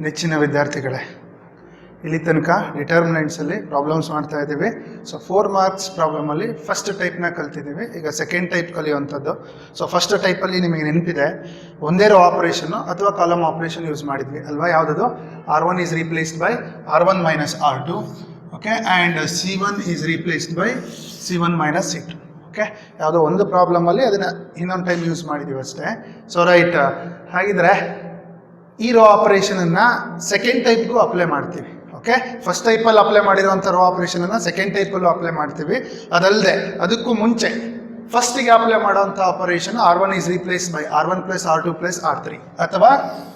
ನೆಚ್ಚಿನ ವಿದ್ಯಾರ್ಥಿಗಳೇ, ಇಲ್ಲಿ ತನಕ ಡಿಟರ್ಮಿನೆಂಟ್ಸಲ್ಲಿ ಪ್ರಾಬ್ಲಮ್ಸ್ ಮಾಡ್ತಾ ಇದ್ದೀವಿ. ಸೊ 4 ಮಾರ್ಕ್ಸ್ ಪ್ರಾಬ್ಲಮಲ್ಲಿ ಫಸ್ಟ್ ಟೈಪ್ನ ಕಲ್ತಿದ್ದೀವಿ. ಈಗ ಸೆಕೆಂಡ್ ಟೈಪ್ ಕಲಿಯುವಂಥದ್ದು. ಸೊ ಫಸ್ಟ್ ಟೈಪಲ್ಲಿ ನಿಮಗೆ ನೆನಪಿದೆ, ಒಂದೇ ರೋ ಆಪರೇಷನ್ನು ಅಥವಾ ಕಾಲಮ್ ಆಪರೇಷನ್ ಯೂಸ್ ಮಾಡಿದ್ವಿ ಅಲ್ವಾ? ಯಾವುದದು? R1 is replaced by R1 minus R2, okay, and C1 is replaced by C1 minus C2. Okay, ಯಾವುದೋ ಒಂದು ಪ್ರಾಬ್ಲಮಲ್ಲಿ ಅದನ್ನು ಇನ್ನೊಂದು ಟೈಮ್ ಯೂಸ್ ಮಾಡಿದ್ದೀವಿ ಅಷ್ಟೇ. ಸೊ ರೈಟ್, ಹಾಗಿದ್ರೆ ಈ ರೋ ಆಪರೇಷನನ್ನು ಸೆಕೆಂಡ್ ಟೈಪ್ಗೂ ಅಪ್ಲೈ ಮಾಡ್ತೀವಿ. ಓಕೆ, ಫಸ್ಟ್ ಟೈಪಲ್ಲಿ ಅಪ್ಲೈ ಮಾಡಿರುವಂಥ ರೋ ಆಪರೇಷನನ್ನು ಸೆಕೆಂಡ್ ಟೈಪಲ್ಲೂ ಅಪ್ಲೈ ಮಾಡ್ತೀವಿ. ಅದಲ್ಲದೆ ಅದಕ್ಕೂ ಮುಂಚೆ ಫಸ್ಟಿಗೆ ಅಪ್ಲೈ ಮಾಡೋವಂಥ operation R1 is replace by R1 plus R2 plus R3, ಅಥವಾ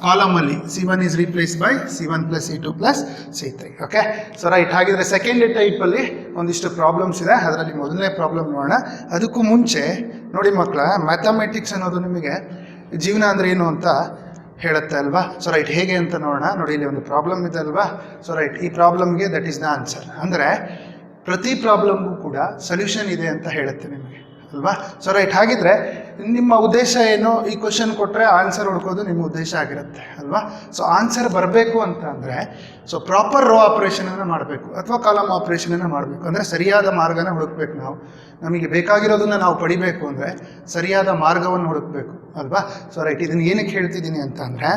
ಕಾಲಮಲ್ಲಿ C1 is replace by C1 plus C2 plus C3. Okay, so right, ಹಾಗಿದ್ರೆ ಸೆಕೆಂಡ್ ಟೈಪಲ್ಲಿ ಒಂದಿಷ್ಟು ಪ್ರಾಬ್ಲಮ್ಸ್ ಇದೆ. ಅದರಲ್ಲಿ ಮೊದಲನೇ ಪ್ರಾಬ್ಲಮ್ ನೋಡೋಣ. ಅದಕ್ಕೂ ಮುಂಚೆ ನೋಡಿ ಮಕ್ಕಳ, ಮ್ಯಾಥಮೆಟಿಕ್ಸ್ ಅನ್ನೋದು ನಿಮಗೆ ಜೀವನ ಅಂದರೆ ಏನು ಅಂತ ಹೇಳುತ್ತೆ ಅಲ್ವಾ? ಸೊ ರೈಟ್, ಹೇಗೆ ಅಂತ ನೋಡೋಣ. ನೋಡಿ, ಇಲ್ಲಿ ಒಂದು ಪ್ರಾಬ್ಲಮ್ ಇದೆ ಅಲ್ವಾ? ಸೊ ರೈಟ್, ಈ ಪ್ರಾಬ್ಲಮ್ಗೆ ದಟ್ ಈಸ್ ದ ಆನ್ಸರ್. ಅಂದರೆ ಪ್ರತಿ ಪ್ರಾಬ್ಲಮ್ಗೂ ಕೂಡ ಸೊಲ್ಯೂಷನ್ ಇದೆ ಅಂತ ಹೇಳುತ್ತೆ ನಿಮಗೆ ಅಲ್ವಾ? ಸೊ ರೈಟ್, ಹಾಗಿದ್ರೆ ನಿಮ್ಮ ಉದ್ದೇಶ ಏನು? ಈ ಕ್ವಶನ್ ಕೊಟ್ಟರೆ ಆನ್ಸರ್ ಹುಡ್ಕೋದು ನಿಮ್ಮ ಉದ್ದೇಶ ಆಗಿರುತ್ತೆ ಅಲ್ವಾ? ಸೊ ಆನ್ಸರ್ ಬರಬೇಕು ಅಂತ ಅಂದರೆ ಸೊ ಪ್ರಾಪರ್ ರೋ ಆಪರೇಷನನ್ನು ಮಾಡಬೇಕು ಅಥವಾ ಕಾಲಮ್ ಆಪರೇಷನನ್ನು ಮಾಡಬೇಕು. ಅಂದರೆ ಸರಿಯಾದ ಮಾರ್ಗನ ಹುಡುಕ್ಬೇಕು. ನಮಗೆ ಬೇಕಾಗಿರೋದನ್ನು ನಾವು ಪಡಿಬೇಕು ಅಂದರೆ ಸರಿಯಾದ ಮಾರ್ಗವನ್ನು ಹುಡುಕಬೇಕು ಅಲ್ವಾ? ಸೊ ರೈಟ್, ಇದನ್ನು ಏನಕ್ಕೆ ಹೇಳ್ತಿದ್ದೀನಿ ಅಂತ ಅಂದರೆ,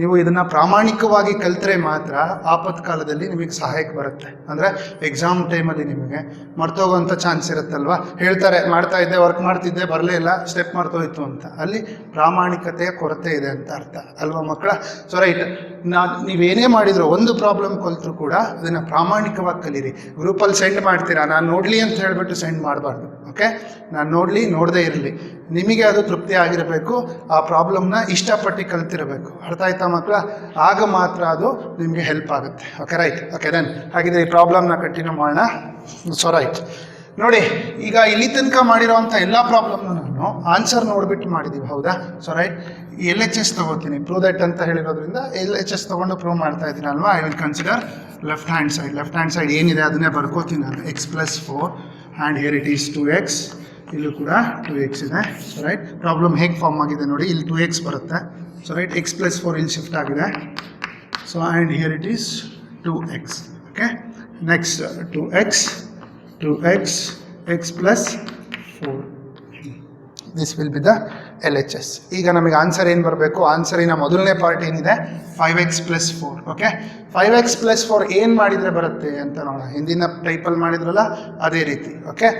ನೀವು ಇದನ್ನು ಪ್ರಾಮಾಣಿಕವಾಗಿ ಕಲಿತ್ರೆ ಮಾತ್ರ ಆಪತ್ಕಾಲದಲ್ಲಿ ನಿಮಗೆ ಸಹಾಯಕ್ಕೆ ಬರುತ್ತೆ. ಅಂದರೆ ಎಕ್ಸಾಮ್ ಟೈಮಲ್ಲಿ ನಿಮಗೆ ಮರ್ತೋಗೋಂಥ ಚಾನ್ಸ್ ಇರುತ್ತಲ್ವ? ಹೇಳ್ತಾರೆ ಮಾಡ್ತಾ ಇದ್ದೆ, ವರ್ಕ್ ಮಾಡ್ತಿದ್ದೆ, ಬರಲೇ ಇಲ್ಲ, ಸ್ಟೆಪ್ ಮರ್ತೋಯ್ತು ಅಂತ. ಅಲ್ಲಿ ಪ್ರಾಮಾಣಿಕತೆಯ ಕೊರತೆ ಇದೆ ಅಂತ ಅರ್ಥ ಅಲ್ವಾ ಮಕ್ಕಳ? ಸೊ ರೈಟ್, ನೀವೇನೇ ಮಾಡಿದ್ರು, ಒಂದು ಪ್ರಾಬ್ಲಮ್ ಕಲಿತರೂ ಕೂಡ ಅದನ್ನು ಪ್ರಾಮಾಣಿಕವಾಗಿ ಕಲೀರಿ. ಗ್ರೂಪಲ್ಲಿ ಸೆಂಡ್ ಮಾಡ್ತೀರಾ, ನಾನು ನೋಡಲಿ ಅಂತ ಹೇಳಿಬಿಟ್ಟು ಸೆಂಡ್ ಮಾಡಬಾರ್ದು. ಓಕೆ, ನಾನು ನೋಡಲಿ, ನೋಡದೇ ಇರಲಿ, ನಿಮಗೆ ಅದು ತೃಪ್ತಿ ಆಗಿರಬೇಕು. ಆ ಪ್ರಾಬ್ಲಮ್ನ ಇಷ್ಟಪಟ್ಟು ಕಲ್ತಿರಬೇಕು. ಅರ್ಥ ಆಯ್ತಾ ಮಕ್ಕಳ? ಆಗ ಮಾತ್ರ ಅದು ನಿಮಗೆ ಹೆಲ್ಪ್ ಆಗುತ್ತೆ. ಓಕೆ ರೈಟ್, ಓಕೆ ದೆನ್ ಹಾಗಿದ್ರೆ ಈ ಪ್ರಾಬ್ಲಮ್ನ ಕಂಟಿನ್ಯೂ ಮಾಡೋಣ. ಸೊ ರೈಟ್, ನೋಡಿ, ಈಗ ಇಲ್ಲಿ ತನಕ ಮಾಡಿರೋವಂಥ ಎಲ್ಲ ಪ್ರಾಬ್ಲಮ್ನು ನಾನು ಆನ್ಸರ್ ನೋಡಿಬಿಟ್ಟು ಮಾಡಿದ್ದೀವಿ, ಹೌದಾ? ಸೊ ರೈಟ್, LHS ತೊಗೋತೀನಿ, ಪ್ರೂವ್ ದಟ್ ಅಂತ ಹೇಳಿರೋದ್ರಿಂದ LHS ತೊಗೊಂಡು ಪ್ರೂವ್ ಮಾಡ್ತಾ ಇದ್ದೀನಿ ಅಲ್ವಾ? I will consider left hand side. Left hand side ಏನಿದೆ ಅದನ್ನೇ ಬರ್ಕೋತೀನಿ ನಾನು. x plus 4 and here it is 2x. ಇಲ್ಲೂ ಕೂಡ 2x ಇದೆ. ಸೊ ರೈಟ್, ಪ್ರಾಬ್ಲಮ್ ಹೇಗೆ ಫಾರ್ಮ್ ಆಗಿದೆ ನೋಡಿ, ಇಲ್ಲಿ 2x ಬರುತ್ತೆ. ಸೊ ರೈಟ್, x ಪ್ಲಸ್ 4 ಇಲ್ಲಿ ಶಿಫ್ಟ್ ಆಗಿದೆ. So and here it is 2x. Okay, next 2x, x plus 4. This will be the LHS. ಈಗ ನಮಗೆ ಆನ್ಸರ್ ಏನು ಬರಬೇಕು? ಆನ್ಸರಿನ ಮೊದಲನೇ ಪಾರ್ಟ್ ಏನಿದೆ? 5x plus 4. Okay, 5x plus 4 ಏನು ಮಾಡಿದರೆ ಬರುತ್ತೆ ಅಂತ ನೋಡೋಣ. ಹಿಂದಿನ ಟೈಪಲ್ಲಿ ಮಾಡಿದ್ರಲ್ಲ ಅದೇ ರೀತಿ. ಓಕೆ,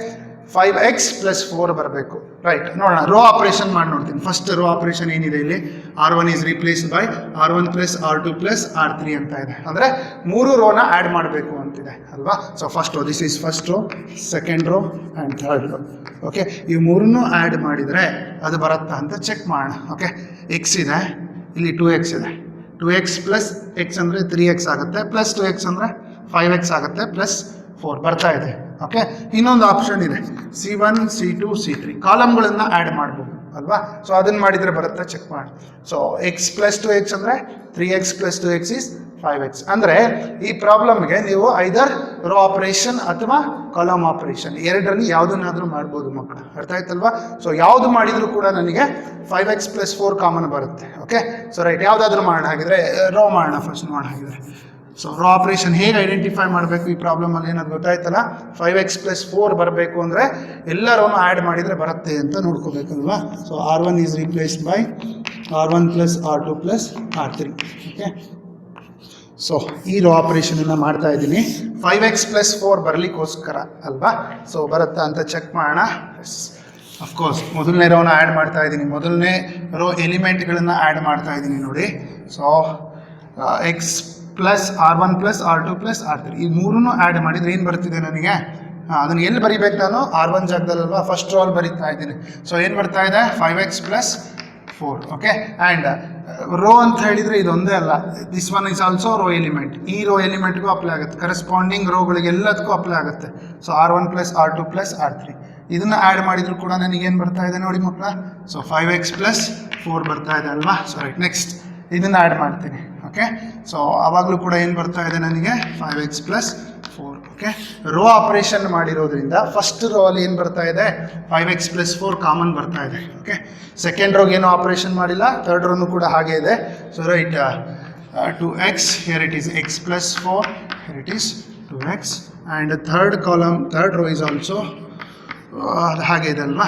5x ಪ್ಲಸ್ 4 ಬರಬೇಕು. ರೈಟ್, ನೋಡೋಣ, ರೋ ಆಪರೇಷನ್ ಮಾಡಿ ನೋಡ್ತೀನಿ. ಫಸ್ಟ್ ರೋ ಆಪರೇಷನ್ ಏನಿದೆ ಇಲ್ಲಿ? R1 is replaced by R1 plus R2 plus R3 ಅಂತ ಇದೆ. ಅಂದರೆ 3 ರೋನ ಆ್ಯಡ್ ಮಾಡಬೇಕು ಅಂತಿದೆ ಅಲ್ವಾ? So first row, this is first row, second row and third row. Okay, ಈ 3 ಆ್ಯಡ್ ಮಾಡಿದರೆ ಅದು ಬರುತ್ತಾ ಅಂತ ಚೆಕ್ ಮಾಡೋಣ. ಓಕೆ, x ಇದೆ, ಇಲ್ಲಿ 2x ಇದೆ. 2x ಪ್ಲಸ್ x ಅಂದರೆ 3x ಆಗುತ್ತೆ, ಪ್ಲಸ್ 2x ಅಂದರೆ 5x ಆಗುತ್ತೆ, ಪ್ಲಸ್ 4 ಬರ್ತಾ ಇದೆ. ಓಕೆ, ಇನ್ನೊಂದು ಆಪ್ಷನ್ ಇದೆ, C1, C2, C3 ಕಾಲಮ್ಗಳನ್ನು ಆ್ಯಡ್ ಮಾಡ್ಬೋದು ಅಲ್ವಾ? ಸೊ ಅದನ್ನು ಮಾಡಿದರೆ ಬರುತ್ತಾ ಚೆಕ್ ಮಾಡಿ. ಸೊ x ಪ್ಲಸ್ 2x ಅಂದರೆ 3x plus 2x is 5x. ಅಂದರೆ ಈ ಪ್ರಾಬ್ಲಮ್ಗೆ ನೀವು ಐದರ್ ರೋ ಆಪರೇಷನ್ ಅಥವಾ ಕಾಲಮ್ ಆಪರೇಷನ್ ಎರಡರಲ್ಲಿ ಯಾವುದನ್ನಾದರೂ ಮಾಡ್ಬೋದು ಮಕ್ಕಳು. ಅರ್ಥ ಆಯ್ತಲ್ವಾ? ಸೊ ಯಾವುದು ಮಾಡಿದರೂ ಕೂಡ ನನಗೆ 5x ಪ್ಲಸ್ 4 ಕಾಮನ್ ಬರುತ್ತೆ. ಓಕೆ, ಸೊ ರೈಟ್, ಯಾವುದಾದ್ರೂ ಮಾಡೋಣ. ಹಾಗಿದ್ರೆ ರೋ ಮಾಡೋಣ ಫಸ್ಟ್. ಮಾಡೋಣ ಹಾಗಿದ್ರೆ. ಸೊ ರೋ ಆಪರೇಷನ್ ಹೇಗೆ ಐಡೆಂಟಿಫೈ ಮಾಡಬೇಕು ಈ ಪ್ರಾಬ್ಲಮಲ್ಲಿ ಏನದು ಗೊತ್ತಾಯ್ತಲ್ಲ? 5x ಪ್ಲಸ್ 4 ಬರಬೇಕು ಅಂದರೆ ಎಲ್ಲರೂ ಆ್ಯಡ್ ಮಾಡಿದರೆ ಬರುತ್ತೆ ಅಂತ ನೋಡ್ಕೋಬೇಕಲ್ವಾ? So R1 is replaced by R1 plus R2 plus R3. Okay, so ಈ ರೋ ಆಪರೇಷನನ್ನು ಮಾಡ್ತಾ ಇದ್ದೀನಿ 5x ಪ್ಲಸ್ 4 ಬರಲಿಕ್ಕೋಸ್ಕರ ಅಲ್ವಾ? ಸೊ ಬರುತ್ತಾ ಅಂತ ಚೆಕ್ ಮಾಡೋಣ. ಎಸ್, ಅಫ್ಕೋರ್ಸ್ ಮೊದಲನೇ ರೋನ ಆ್ಯಡ್ ಮಾಡ್ತಾ ಇದ್ದೀನಿ. ಮೊದಲನೇ ರೋ ಎಲಿಮೆಂಟ್ಗಳನ್ನು ಆ್ಯಡ್ ಮಾಡ್ತಾ ಇದ್ದೀನಿ ನೋಡಿ. So x plus R1 plus R2 plus R3 ಈ 3 ಆ್ಯಡ್ ಮಾಡಿದರೆ ಏನು ಬರ್ತಿದೆ ನನಗೆ? ಅದನ್ನು ಎಲ್ಲಿ ಬರಿಬೇಕು ನಾನು? R1 ಜಾಗದಲ್ಲಲ್ವಾ? ಫಸ್ಟ್ ರೋಲ್ ಬರಿತಾ ಇದ್ದೀನಿ. ಸೊ ಏನು ಬರ್ತಾ ಇದೆ? 5x plus 4. Okay, and rho ಅಂತ ಹೇಳಿದರೆ ಇದೊಂದೇ ಅಲ್ಲ, this one is also rho element. ಈ ರೋ ಎಲಿಮೆಂಟ್ಗೂ ಅಪ್ಲೈ ಆಗುತ್ತೆ, ಕರೆಸ್ಪಾಂಡಿಂಗ್ ರೋಗಳಿಗೆಲ್ಲದಕ್ಕೂ ಅಪ್ಲೈ ಆಗುತ್ತೆ. So R1 plus R2 plus R3 ಇದನ್ನು ಆ್ಯಡ್ ಮಾಡಿದರೂ ಕೂಡ ನನಗೇನು ಬರ್ತಾ ಇದೆ ನೋಡಿ ಮಕ್ಕಳ? ಸೊ 5x ಪ್ಲಸ್ 4 ಬರ್ತಾ ಇದೆ ಅಲ್ವಾ? ಸೊ ರೈಟ್, ನೆಕ್ಸ್ಟ್ ಇದನ್ನು ಆ್ಯಡ್ ಮಾಡ್ತೀನಿ. ಓಕೆ, ಸೊ ಆವಾಗಲೂ ಕೂಡ ಏನು ಬರ್ತಾ ಇದೆ ನನಗೆ? 5x plus 4. Okay, rho operation ಮಾಡಿರೋದ್ರಿಂದ ಫಸ್ಟ್ ರೋ ಅಲ್ಲಿ ಏನು ಬರ್ತಾ ಇದೆ? 5x ಪ್ಲಸ್ 4 ಕಾಮನ್ ಬರ್ತಾ ಇದೆ. ಓಕೆ, ಸೆಕೆಂಡ್ ರೋಗೆ ಏನೋ ಆಪರೇಷನ್ ಮಾಡಿಲ್ಲ, ಥರ್ಡ್ ರೋನು ಕೂಡ ಹಾಗೆ ಇದೆ. So right, 2x, here it is x plus 4, here it is 2x, and the third column, third row is also ಹಾಗೆ ಇದೆ ಅಲ್ವಾ,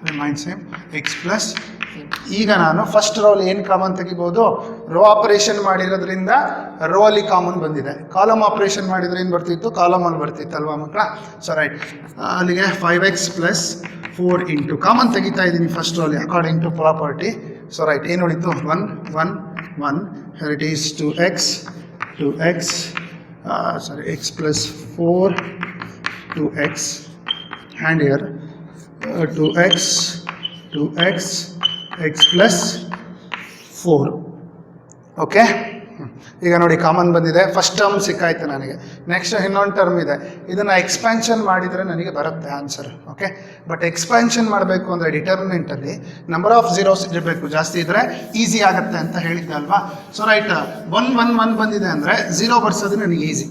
ರಿಮೈನ್ ಸೇಮ್ x plus. ಈಗ ನಾನು ಫಸ್ಟ್ ರೋಲಿ ಏನು ಕಾಮನ್ ತೆಗಿಬೋದು, ರೋ ಆಪರೇಷನ್ ಮಾಡಿರೋದ್ರಿಂದ ರೋ ಅಲ್ಲಿ ಕಾಮನ್ ಬಂದಿದೆ, ಕಾಲಮ್ ಆಪರೇಷನ್ ಮಾಡಿದ್ರೆ ಏನು ಬರ್ತಿತ್ತು, ಕಾಲಮ್ ಅಲ್ಲಿ ಬರ್ತಿತ್ತು ಅಲ್ವಾ ಮಕ್ಕಳ. ಸೊ ರೈಟ್, ಅಲ್ಲಿಗೆ 5x plus 4 ಇಂಟು ಕಾಮನ್ ತೆಗಿತಾ ಇದ್ದೀನಿ ಫಸ್ಟ್ ರೋಲಿ according to property. So right, ಏನು ಉಳಿತು, 1 1 1, here it is 2x x plus 4 2x, and here 2x x plus 4. Okay, ಈಗ ನೋಡಿ ಕಾಮನ್ ಬಂದಿದೆ, ಫಸ್ಟ್ ಟರ್ಮ್ ಸಿಕ್ಕಾಯ್ತು ನನಗೆ. ನೆಕ್ಸ್ಟ್ ಇನ್ನೊಂದು ಟರ್ಮ್ ಇದೆ, ಇದನ್ನು ಎಕ್ಸ್ಪ್ಯಾನ್ಷನ್ ಮಾಡಿದರೆ ನನಗೆ ಬರುತ್ತೆ ಆನ್ಸರ್. ಓಕೆ, ಬಟ್ ಎಕ್ಸ್ಪ್ಯಾನ್ಷನ್ ಮಾಡಬೇಕು ಅಂದರೆ ಡಿಟರ್ಮಿನೆಂಟಲ್ಲಿ ನಂಬರ್ ಆಫ್ ಝೀರೋಸ್ ಇರಬೇಕು, ಜಾಸ್ತಿ ಇದ್ದರೆ ಈಸಿ ಆಗುತ್ತೆ ಅಂತ ಹೇಳಿದ್ದೆ ಅಲ್ವಾ. ಸೊ ರೈಟ್, 1 1 1 ಬಂದಿದೆ ಅಂದರೆ ಝೀರೋ ಬರ್ಸೋದು ನನಗೆ ಈಸಿ.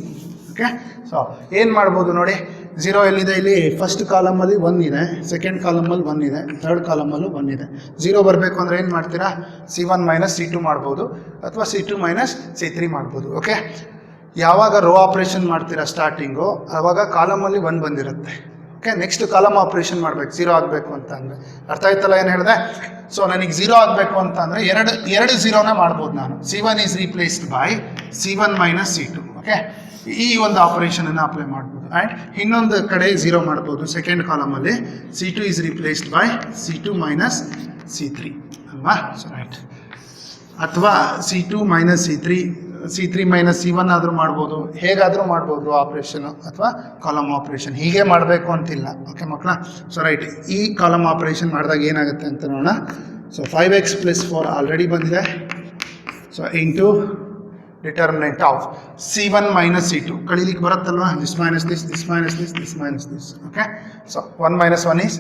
ಓಕೆ, ಸೊ ಏನು ಮಾಡ್ಬೋದು ನೋಡಿ, ಝೀರೋ ಎಲ್ಲಿದೆ, ಇಲ್ಲಿ ಫಸ್ಟ್ ಕಾಲಮಲ್ಲಿ 1 ಇದೆ, ಸೆಕೆಂಡ್ ಕಾಲಮಲ್ಲಿ 1 ಇದೆ, ಥರ್ಡ್ ಕಾಲಮಲ್ಲೂ 1 ಇದೆ. ಝೀರೋ ಬರಬೇಕು ಅಂದರೆ ಏನು ಮಾಡ್ತೀರಾ, C1 ಮೈನಸ್ C2 ಮಾಡ್ಬೋದು, ಅಥವಾ C2 ಮೈನಸ್ C3 ಮಾಡ್ಬೋದು. ಓಕೆ, ಯಾವಾಗ ರೋ ಆಪ್ರೇಷನ್ ಮಾಡ್ತೀರಾ ಸ್ಟಾರ್ಟಿಂಗು, ಆವಾಗ ಕಾಲಮಲ್ಲಿ 1 ಬಂದಿರುತ್ತೆ. ಓಕೆ, ನೆಕ್ಸ್ಟ್ ಕಾಲಮ್ ಆಪ್ರೇಷನ್ ಮಾಡಬೇಕು ಝೀರೋ ಆಗಬೇಕು ಅಂತ ಅಂದರೆ, ಅರ್ಥ ಆಯ್ತಲ್ಲ ಏನು ಹೇಳಿದೆ. ಸೊ ನನಗೆ ಝೀರೋ ಆಗಬೇಕು ಅಂತ ಅಂದರೆ ಎರಡು ಝೀರೋನ ಮಾಡ್ಬೋದು ನಾನು. C1 is replaced by C1 minus C2. Okay, ಈ ಒಂದು ಆಪರೇಷನನ್ನು ಅಪ್ಲೈ ಮಾಡ್ಬೋದು. ಆ್ಯಂಡ್ ಇನ್ನೊಂದು ಕಡೆ ಝೀರೋ ಮಾಡ್ಬೋದು, ಸೆಕೆಂಡ್ ಕಾಲಮಲ್ಲಿ C2 is replaced by C2 minus C3 ಅಲ್ವಾ. ಸೊ ರೈಟ್, ಅಥವಾ C2 minus C3 minus C1 ಆದರೂ ಮಾಡ್ಬೋದು, ಹೇಗಾದರೂ ಮಾಡ್ಬೋದು ಆಪ್ರೇಷನು, ಅಥವಾ ಕಾಲಮ್ ಆಪ್ರೇಷನ್, ಹೀಗೆ ಮಾಡಬೇಕು ಅಂತಿಲ್ಲ. ಓಕೆ ಮಕ್ಕಳ. ಸೊ ರೈಟ್, ಈ ಕಾಲಮ್ ಆಪ್ರೇಷನ್ ಮಾಡಿದಾಗ ಏನಾಗುತ್ತೆ ಅಂತ ನೋಡೋಣ. ಸೊ 5x plus 4 ಆಲ್ರೆಡಿ ಬಂದಿದೆ. So into determinant of C1 minus C2 ಕಳೀಲಿಕ್ಕೆ ಬರುತ್ತಲ್ವಾ, this minus this, this minus this, this minus this. Okay, so 1 minus 1 is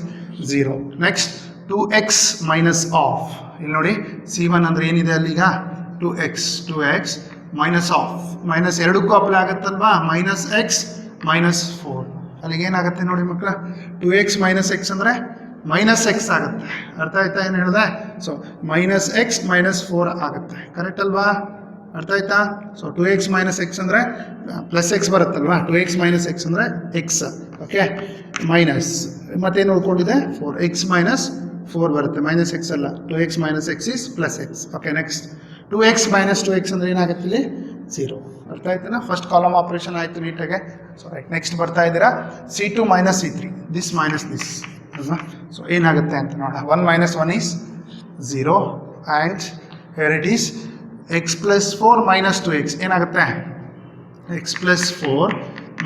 0. Next 2x minus of, ಇಲ್ಲಿ ನೋಡಿ C1 ಅಂದರೆ ಏನಿದೆ ಅಲ್ಲಿಗ 2x ಮೈನಸ್ ಆಫ್, ಮೈನಸ್ ಎರಡಕ್ಕೂ apply ಆಗುತ್ತಲ್ವಾ, ಮೈನಸ್ x ಮೈನಸ್ 4, ಅಲ್ಲಿಗೆ ಏನಾಗುತ್ತೆ ನೋಡಿ ಮಕ್ಕಳ, 2x ಮೈನಸ್ x ಅಂದರೆ ಮೈನಸ್ x ಆಗುತ್ತೆ. ಅರ್ಥ ಆಯ್ತಾ ಏನು ಹೇಳಿದೆ. ಸೊ ಮೈನಸ್ x ಮೈನಸ್ 4 ಆಗುತ್ತೆ, ಕರೆಕ್ಟ್ ಅಲ್ವಾ, ಅರ್ಥ ಆಯ್ತಾ. ಸೊ 2x ಮೈನಸ್ x ಅಂದರೆ plus x ಬರುತ್ತಲ್ವಾ, 2x minus x ಅಂದರೆ x. ಓಕೆ, ಮೈನಸ್ ಮತ್ತೇನು ಉಳ್ಕೊಂಡಿದೆ 4x ಮೈನಸ್ 4 ಬರುತ್ತೆ, ಮೈನಸ್ x ಅಲ್ಲ, 2x minus x is plus x. Okay, next 2x minus 2x ಅಂದರೆ ಏನಾಗುತ್ತೆ ಇಲ್ಲಿ 0. ಅರ್ಥ ಆಯ್ತಾನ, ಫಸ್ಟ್ ಕಾಲಮ್ ಆಪ್ರೇಷನ್ ಆಯಿತು ನೀಟಾಗೆ. ಸೊ ರೈಟ್, ನೆಕ್ಸ್ಟ್ ಬರ್ತಾ ಇದ್ದೀರಾ C2 minus C3, this minus this ಅಲ್ವಾ. ಸೊ ಏನಾಗುತ್ತೆ ಅಂತ ನೋಡೋಣ. 1 minus 1 is 0, and here it is x plus 4 minus 2x ಏನಾಗುತ್ತೆ, x plus 4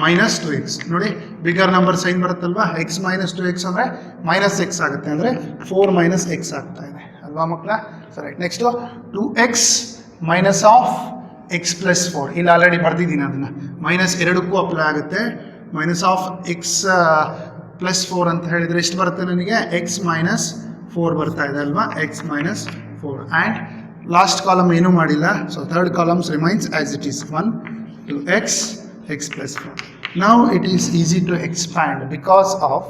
ಮೈನಸ್ 2x. ನೋಡಿ ಬಿಗರ್ ನಂಬರ್ ಸೈನ್ ಬರುತ್ತಲ್ವಾ, x ಮೈನಸ್ 2x ಅಂದರೆ ಮೈನಸ್ x ಆಗುತ್ತೆ, ಅಂದರೆ 4 ಮೈನಸ್ x ಆಗ್ತಾ ಇದೆ ಅಲ್ವಾ ಮಕ್ಕಳ. ಸರಿ, next 2x minus of x plus 4, ಇಲ್ಲಿ ಆಲ್ರೆಡಿ ಬರ್ದಿದ್ದೀನಿ ಅದನ್ನು, ಮೈನಸ್ ಎರಡಕ್ಕೂ ಅಪ್ಲೈ ಆಗುತ್ತೆ. ಮೈನಸ್ ಆಫ್ x ಪ್ಲಸ್ 4 ಅಂತ ಹೇಳಿದರೆ ಎಷ್ಟು ಬರುತ್ತೆ ನನಗೆ, x ಮೈನಸ್ 4 ಬರ್ತಾ ಇದೆ ಅಲ್ವಾ, x minus 4. And last column ಏನೂ ಮಾಡಿಲ್ಲ, so third columns remains as it is 1 2x x plus 4. Now it is easy to expand because of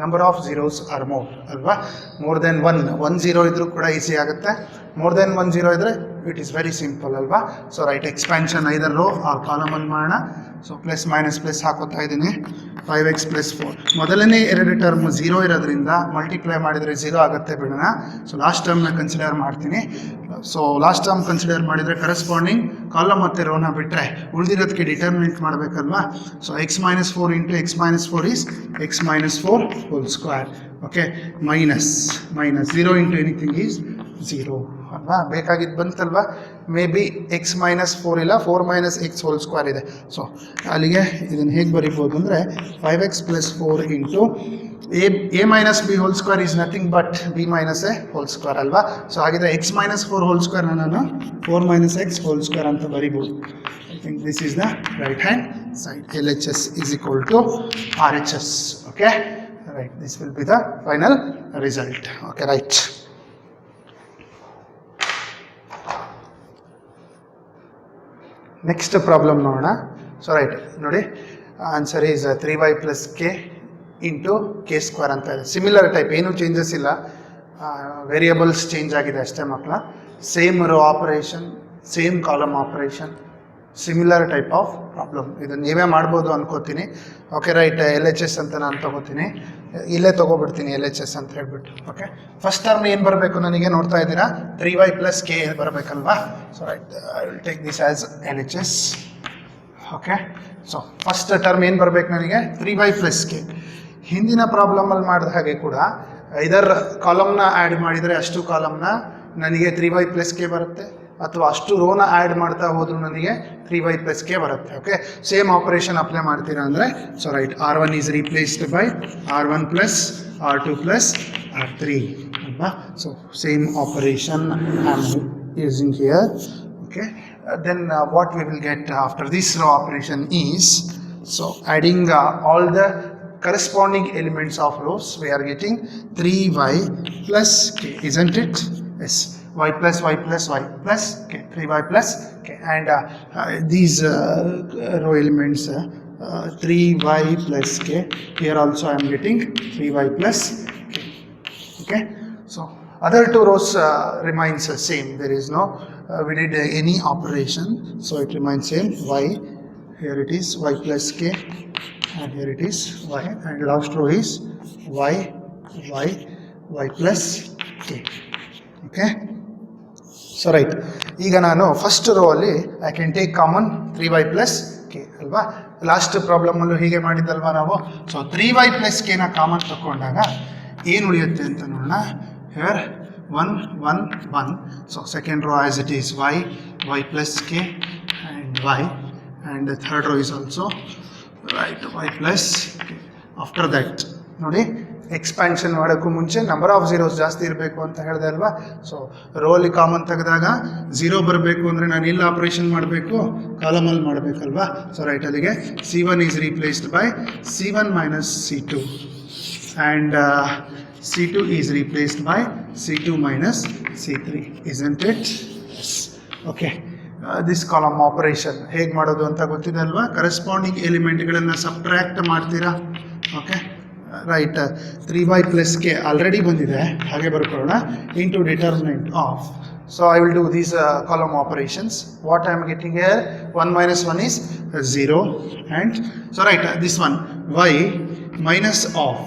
number of zeros are more ಅಲ್ವಾ. ಮೋರ್ ದೆನ್ 1 0 ಇದ್ರೂ ಕೂಡ easy ಆಗುತ್ತೆ, more than 1 0 ಇದ್ದರೆ it is very simple ಅಲ್ವಾ. So right, expansion ಐದರ್ rho ಆ ಕಾಲಮಲ್ಲಿ ಮಾಡೋಣ. So plus minus plus ಹಾಕೋತಾ ಇದ್ದೀನಿ. 5x plus 4, ಮೊದಲನೇ ಎರಡು ಟರ್ಮ್ 0 ಇರೋದ್ರಿಂದ ಮಲ್ಟಿಪ್ಲೈ ಮಾಡಿದರೆ 0 ಆಗುತ್ತೆ ಬಿಡೋಣ. ಸೊ ಲಾಸ್ಟ್ ಟರ್ಮ್ನ ಕನ್ಸಿಡರ್ ಮಾಡ್ತೀನಿ. ಸೊ ಲಾಸ್ಟ್ ಟರ್ಮ್ ಕನ್ಸಿಡರ್ ಮಾಡಿದರೆ ಕರೆಸ್ಪಾಂಡಿಂಗ್ ಕಾಲಮ್ ಮತ್ತು ರೋನ ಬಿಟ್ಟರೆ ಉಳಿದಿರೋದಕ್ಕೆ ಡಿಟರ್ಮಿನೆಂಟ್ ಮಾಡಬೇಕಲ್ವಾ. So x minus 4 into x minus 4 is x minus 4 whole square. Okay, minus 0 into anything is 0 ಅಲ್ವಾ. ಬೇಕಾಗಿದ್ದು ಬಂತಲ್ವಾ, ಮೇ ಬಿ x ಮೈನಸ್ 4 ಇಲ್ಲ, 4 ಮೈನಸ್ x ಹೋಲ್ ಸ್ಕ್ವೇರ್ ಇದೆ. ಸೊ ಅಲ್ಲಿಗೆ ಇದನ್ನು ಹೇಗೆ ಬರೀಬೋದು ಅಂದರೆ 5x plus 4 into a minus b whole square is nothing but b minus a whole square ಅಲ್ವಾ. ಸೊ ಹಾಗಿದ್ರೆ x ಮೈನಸ್ 4 ಹೋಲ್ ಸ್ಕ್ವೇರ್ನ ನಾನು 4 ಮೈನಸ್ x ಹೋಲ್ ಸ್ಕ್ವೇರ್ ಅಂತ ಬರೀಬೋದು. I think this is the right hand side. LHS is equal to RHS. Okay, right, this will be the final result. Okay, right. Next problem ನೋಡೋಣ. So right ನೋಡಿ, answer is 3y plus k into k square ಅಂತ ಇದೆ. Similar type, ಏನೂ changes ಇಲ್ಲ, variables change ಆಗಿದೆ ಅಷ್ಟೇ ಮಕ್ಕಳ. Same row operation, same column operation, similar type of problem. ಇದನ್ನು ನೀವೇ ಮಾಡ್ಬೋದು ಅನ್ಕೋತೀನಿ. Okay right, L H S ಅಂತ ನಾನು ತೊಗೋತೀನಿ, ಇಲ್ಲೇ ತೊಗೊಬಿಡ್ತೀನಿ ಎಲ್ ಎಚ್ ಎಸ್ ಅಂತ ಹೇಳ್ಬಿಟ್ಟು. ಓಕೆ, ಫಸ್ಟ್ ಟರ್ಮ್ ಏನು ಬರಬೇಕು ನನಗೆ ನೋಡ್ತಾ ಇದ್ದೀರಾ, 3y + k ಬರಬೇಕಲ್ವಾ. So right, I will take this as L H S. Okay, so first term ಏನು ಬರಬೇಕು ನನಗೆ, 3y + k. ಹಿಂದಿನ ಪ್ರಾಬ್ಲಮಲ್ಲಿ ಮಾಡಿದ ಹಾಗೆ ಕೂಡ ಇದರ ಕಾಲಮ್ನ ಆ್ಯಡ್ ಮಾಡಿದರೆ ಅಷ್ಟು ಕಾಲಮ್ನ ನನಗೆ 3y + k ಬರುತ್ತೆ, ಅಥವಾ ಅಷ್ಟು ರೋನ ಆ್ಯಡ್ ಮಾಡ್ತಾ ಹೋದ್ರು ನನಗೆ 3y + k ಬರುತ್ತೆ. ಓಕೆ, ಸೇಮ್ ಆಪರೇಷನ್ ಅಪ್ಲೈ ಮಾಡ್ತೀರಾ ಅಂದರೆ, so right, R1 is replaced by R1 + R2 + R3 ಅಲ್ವಾ. So same operation I am using here. Okay, then what we will get after this row operation is, so adding all the corresponding elements of rows, we are getting 3y + k, isn't it? Yes, y + y + y + k, 3y + k, and these row elements 3y + k, here also I am getting 3y + k. Okay, so other two rows remains same, there is no we did any operation, so it remains same. Y, here it is y + k, and here it is y, and last row is y + k. Okay, so right, ಈಗ ನಾನು first row ಅಲ್ಲಿ I can take common 3y + k ಅಲ್ವಾ. Last ಪ್ರಾಬ್ಲಮಲ್ಲೂ ಹೀಗೆ ಮಾಡಿದ್ದಲ್ವಾ ನಾವು. So 3y + k ನ common ತಗೊಂಡಾಗ ಏನು ಉಳಿಯುತ್ತೆ ಅಂತ ನೋಡೋಣ. Here 1 1 1, so second row as it is y + k and y, and the third row is also right y + k. After that ನೋಡಿ, ಎಕ್ಸ್ಪ್ಯಾನ್ಷನ್ ಮಾಡೋಕ್ಕೂ ಮುಂಚೆ ನಂಬರ್ ಆಫ್ ಝೀರೋಸ್ ಜಾಸ್ತಿ ಇರಬೇಕು ಅಂತ ಹೇಳಿದೆ ಅಲ್ವಾ. ಸೊ ರೋಲಿ ಕಾಮನ್ ತೆಗೆದಾಗ 0 ಬರಬೇಕು ಅಂದರೆ ನಾನು ಇಲ್ಲಿ ಆಪರೇಷನ್ ಮಾಡಬೇಕು, ಕಾಲಮಲ್ಲಿ ಮಾಡಬೇಕಲ್ವಾ. ಸೊ ರೈಟ್, ಅಲ್ಲಿಗೆ C1 is replaced by C1 - C2, and C2 is replaced by C2 - C3, isn't it? Yes. Okay, this column operation ಹೇಗೆ ಮಾಡೋದು ಅಂತ ಗೊತ್ತಿದೆ ಅಲ್ವಾ. ಕರೆಸ್ಪಾಂಡಿಂಗ್ ಎಲಿಮೆಂಟ್ಗಳನ್ನು ಸಬ್ಟ್ರ್ಯಾಕ್ಟ್ ಮಾಡ್ತೀರಾ. Okay right, 3y + k already ಬಂದಿದೆ, ಹಾಗೆ ಬರ್ಕೊಳ್ಳೋಣ, into determinant of. So I will do these column operations. What I am getting here, 1 - 1 is 0, and so right, this one y - of.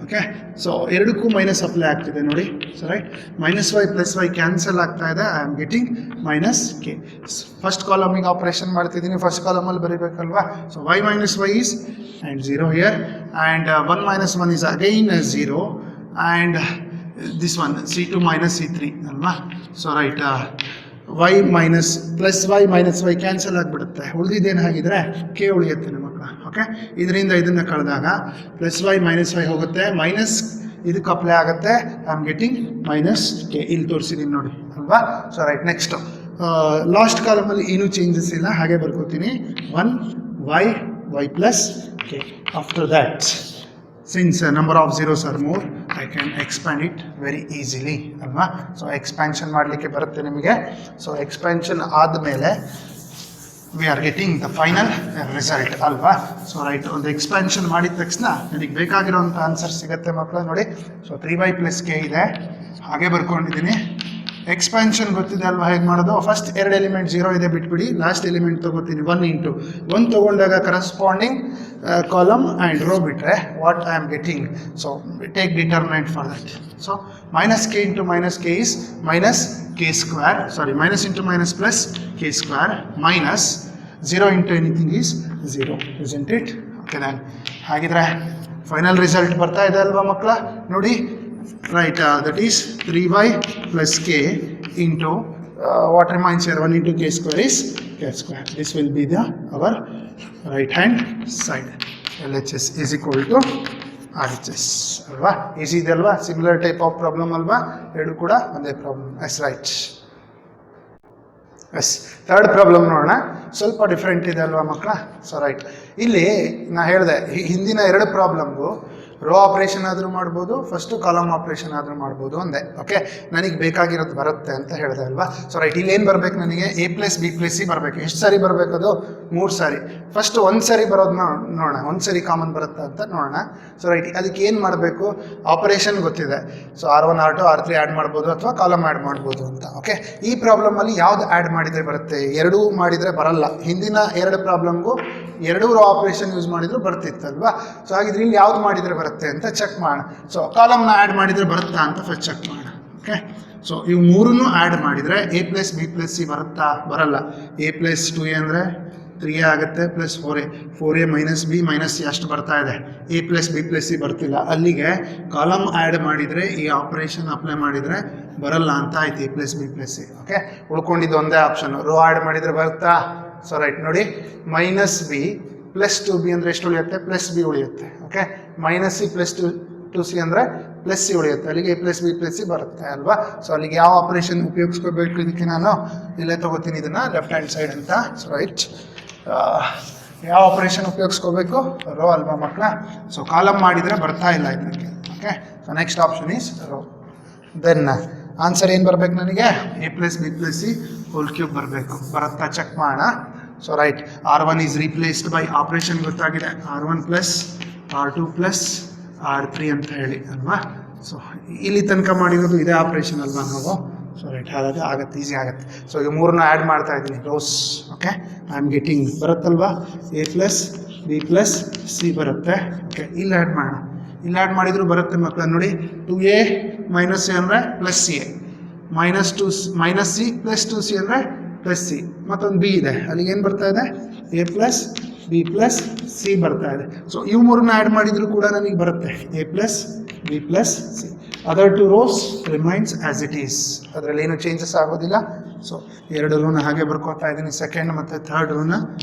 Okay, so ಎರಡಕ್ಕೂ minus apply ಆಗ್ತಿದೆ ನೋಡಿ. So right, -y + y cancel ಆಗ್ತಾ ಇದೆ, I am getting -k. First ಕಾಲಮಿಗೆ operation ಮಾಡ್ತಿದ್ದೀನಿ, first ಕಾಲಮಲ್ಲಿ ಬರೀಬೇಕಲ್ವಾ. So y - y is and 0 here, and 1 - 1 is again 0, and this one C2 - C3 ಅಲ್ವಾ. So right, y + y cancel ಆಗಿಬಿಡುತ್ತೆ, ಉಳಿದಿದ್ದೇನು ಹಾಗಿದ್ರೆ k ಉಳಿಯುತ್ತೆ ನಮ್ಮ ಮಕ್ಕಳ. ಓಕೆ, ಇದರಿಂದ ಇದನ್ನು ಕಳೆದಾಗ +y - y ಹೋಗುತ್ತೆ, ಮೈನಸ್ ಇದಕ್ಕೆ ಅಪ್ಲೈ ಆಗುತ್ತೆ, ಐ ಆಮ್ ಗೆಟಿಂಗ್ -k. ಇಲ್ಲಿ ತೋರಿಸಿದ್ದೀನಿ ನೋಡಿ ಅಲ್ವಾ. ಸೊ ರೈಟ್, ನೆಕ್ಸ್ಟ್ ಲಾಸ್ಟ್ ಕಾಲಮಲ್ಲಿ ಏನೂ ಚೇಂಜಸ್ ಇಲ್ಲ, ಹಾಗೆ ಬರ್ಕೋತೀನಿ 1 y + k. After that, since number of zeros are more, I can expand it very easily ಅಲ್ವಾ. ಸೊ ಎಕ್ಸ್ಪ್ಯಾನ್ಷನ್ ಮಾಡಲಿಕ್ಕೆ ಬರುತ್ತೆ ನಿಮಗೆ. ಸೊ ಎಕ್ಸ್ಪ್ಯಾನ್ಷನ್ ಆದಮೇಲೆ we are getting the final result ಅಲ್ವಾ. So right, ಒಂದು ಎಕ್ಸ್ಪ್ಯಾನ್ಷನ್ ಮಾಡಿದ ತಕ್ಷಣ ನನಗೆ ಬೇಕಾಗಿರೋಂಥ ಆನ್ಸರ್ ಸಿಗುತ್ತೆ ಮಕ್ಕಳು ನೋಡಿ. ಸೊ 3y + k ಇದೆ, ಹಾಗೆ ಬರ್ಕೊಂಡಿದ್ದೀನಿ. ಎಕ್ಸ್ಪ್ಯಾನ್ಷನ್ ಗೊತ್ತಿದೆ ಅಲ್ವಾ ಹೇಗೆ ಮಾಡೋದು. ಫಸ್ಟ್ ಎರಡು ಎಲಿಮೆಂಟ್ 0 ಇದೆ ಬಿಟ್ಬಿಡಿ, ಲಾಸ್ಟ್ ಎಲಿಮೆಂಟ್ ತೊಗೋತೀನಿ 1 × 1 ತೊಗೊಂಡಾಗ ಕರೆಸ್ಪಾಂಡಿಂಗ್ ಕಾಲಮ್ ಆ್ಯಂಡ್ ರೋ ಬಿಟ್ಟರೆ what I am getting. So take determinant for that. So -k × -k is -k², sorry, -× - +k², minus 0 × anything is 0, isn't it? Okay, ನಾನು ಹಾಗಿದ್ರೆ ಫೈನಲ್ ರಿಸಲ್ಟ್ ಬರ್ತಾ ಇದೆ ಅಲ್ವಾ ಮಕ್ಕಳ ನೋಡಿ. Right, that is 3y + k into what remains here, 1 × k² is k². This will be our right hand side. LHS is equal to RHS ಅಲ್ವಾ. Easy ಇದೆ ಅಲ್ವಾ, ಸಿಮಿಲರ್ ಟೈಪ್ ಆಫ್ ಪ್ರಾಬ್ಲಮ್ ಅಲ್ವಾ, ಎರಡು ಕೂಡ ಒಂದೇ problem. Yes right. Yes, third problem ನೋಡೋಣ. ಸ್ವಲ್ಪ different ಇದೆ ಅಲ್ವಾ ಮಕ್ಕಳ. ಸೊ ರೈಟ್, ಇಲ್ಲಿ ನಾ ಹೇಳಿದೆ ಹಿಂದಿನ ಎರಡು ಪ್ರಾಬ್ಲಮ್ಗೂ ರೋ ಆಪ್ರೇಷನ್ ಆದರೂ ಮಾಡ್ಬೋದು, ಫಸ್ಟು ಕಾಲಮ್ ಆಪ್ರೇಷನ್ ಆದರೂ ಮಾಡ್ಬೋದು ಅಂದೆ. ಓಕೆ, ನನಗೆ ಬೇಕಾಗಿರೋದು ಬರುತ್ತೆ ಅಂತ ಹೇಳಿದೆ ಅಲ್ವಾ. ಸೊ ರೈಟ್, ಇಲ್ಲಿ ಏನು ಬರಬೇಕು ನನಗೆ, A + B + C ಬರಬೇಕು. ಎಷ್ಟು ಸಾರಿ ಬರಬೇಕದು, 3 ಸಾರಿ. ಫಸ್ಟ್ ಒಂದು ಸರಿ ಬರೋದನ್ನ ನೋಡೋಣ, ಒಂದು ಸರಿ ಕಾಮನ್ ಬರುತ್ತಾ ಅಂತ ನೋಡೋಣ. ಸೊ ರೈಟ್, ಅದಕ್ಕೆ ಏನು ಮಾಡಬೇಕು, ಆಪರೇಷನ್ ಗೊತ್ತಿದೆ. So R1 R2 R3 add ಮಾಡ್ಬೋದು ಅಥವಾ ಕಾಲಮ್ ಆ್ಯಡ್ ಮಾಡ್ಬೋದು ಅಂತ. ಓಕೆ, ಈ ಪ್ರಾಬ್ಲಮಲ್ಲಿ ಯಾವ್ದು ಆ್ಯಡ್ ಮಾಡಿದರೆ ಬರುತ್ತೆ? ಎರಡೂ ಮಾಡಿದರೆ ಬರಲ್ಲ. ಹಿಂದಿನ 2 ಪ್ರಾಬ್ಲಮ್ಗೂ 2 ರೋ ಆಪರೇಷನ್ ಯೂಸ್ ಮಾಡಿದ್ರು ಬರ್ತಿತ್ತಲ್ವಾ. ಸೊ ಹಾಗಿದ್ರೆ ಇಲ್ಲಿ ಯಾವ್ದು ಮಾಡಿದರೆ ಬರುತ್ತೆ ಅಂತ ಚೆಕ್ ಮಾಡೋಣ. ಸೊ ಕಾಲಮ್ನ ಆ್ಯಡ್ ಮಾಡಿದರೆ ಬರುತ್ತಾ ಅಂತ ಫಸ್ಟ್ ಚೆಕ್ ಮಾಡೋಣ. ಓಕೆ, ಸೊ ಇವು 3 ಆ್ಯಡ್ ಮಾಡಿದರೆ A + B + C ಬರುತ್ತಾ? ಬರಲ್ಲ. A + 2A ಅಂದರೆ 3A ಆಗುತ್ತೆ, ಪ್ಲಸ್ 4A - B - C ಅಷ್ಟು ಬರ್ತಾ ಇದೆ. A + B + C ಬರ್ತಿಲ್ಲ. ಅಲ್ಲಿಗೆ ಕಾಲಮ್ ಆ್ಯಡ್ ಮಾಡಿದರೆ, ಈ ಆಪರೇಷನ್ ಅಪ್ಲೈ ಮಾಡಿದರೆ ಬರಲ್ಲ ಅಂತ ಆಯ್ತು. A + B + C. ಓಕೆ, ಉಳ್ಕೊಂಡಿದ್ದು ಒಂದೇ ಆಪ್ಷನ್. ರೋ ಆ್ಯಡ್ ಮಾಡಿದರೆ ಬರುತ್ತಾ? ಸೊ ರೈಟ್ ನೋಡಿ, -B + 2B ಅಂದರೆ ಎಷ್ಟು ಉಳಿಯುತ್ತೆ? +B ಉಳಿಯುತ್ತೆ. ಓಕೆ, -C + 2C ಅಂದರೆ +C ಉಳಿಯುತ್ತೆ. ಅಲ್ಲಿಗೆ A + B + C ಬರುತ್ತೆ ಅಲ್ವಾ. ಸೊ ಅಲ್ಲಿಗೆ ಯಾವ ಆಪರೇಷನ್ ಉಪಯೋಗಿಸ್ಕೋಬೇಕು? ಇದಕ್ಕೆ ನಾನು ಇಲ್ಲೇ ತಗೋತೀನಿ ಇದನ್ನು ಲೆಫ್ಟ್ ಹ್ಯಾಂಡ್ ಸೈಡ್ ಅಂತ. ಸೊ ರೈಟ್, ಯಾವ ಆಪರೇಷನ್ ಉಪಯೋಗಿಸ್ಕೋಬೇಕು? ರೋ ಅಲ್ವಾ ಮಕ್ಕಳ. ಸೊ ಕಾಲಮ್ ಮಾಡಿದರೆ ಬರ್ತಾ ಇಲ್ಲ ಇದಕ್ಕೆ. Okay, so next option is row. Then answer ಏನು ಬರಬೇಕು ನನಗೆ? A + B + C whole cube ಬರಬೇಕು. ಬರುತ್ತಾ ಚೆಕ್ ಮಾಡೋಣ. So right, R1 is replaced by operation ಗೊತ್ತಾಗಿದೆ, R1 + R2 + R3 ಅಂತ ಹೇಳಿ ಅಲ್ವಾ. ಸೊ ಇಲ್ಲಿ ತನಕ ಮಾಡಿರೋದು ಇದೇ ಆಪ್ರೇಷನ್ ಅಲ್ವಾ ನಾವು. ಸೊ ರೈಟ್, ಹಾಗಾಗಿ ಆಗುತ್ತೆ, ಈಸಿ ಆಗುತ್ತೆ. ಸೊ ಈಗ 3 ಆ್ಯಡ್ ಮಾಡ್ತಾ ಇದ್ದೀನಿ, rows. Okay, I am getting ಬರುತ್ತಲ್ವಾ, A + B + C ಬರುತ್ತೆ. ಓಕೆ, ಇಲ್ಲಿ ಆ್ಯಡ್ ಮಾಡೋಣ. ಇಲ್ಲಿ ಆ್ಯಡ್ ಮಾಡಿದ್ರು ಬರುತ್ತೆ ಮಕ್ಕಳ ನೋಡಿ. 2A - A ಅಂದರೆ +CA, -C + 2C ಅಂದರೆ +C, ಮತ್ತೊಂದು B ಇದೆ, ಅಲ್ಲಿಗೆ ಏನು ಬರ್ತಾ ಇದೆ? A + B + C ಬರ್ತಾ ಇದೆ. ಸೊ ಇವು 3 ಆ್ಯಡ್ ಮಾಡಿದ್ರು ಕೂಡ ನನಗೆ ಬರುತ್ತೆ A + B + C. Other 2 rose remains as it is, ಅದರಲ್ಲಿ ಏನು ಚೇಂಜಸ್ ಆಗೋದಿಲ್ಲ. ಸೊ 2 ರೋನ ಹಾಗೆ ಬರ್ಕೋತಾ ಇದ್ದೀನಿ. ಸೆಕೆಂಡ್ ಮತ್ತು ಥರ್ಡ್ ರೋನ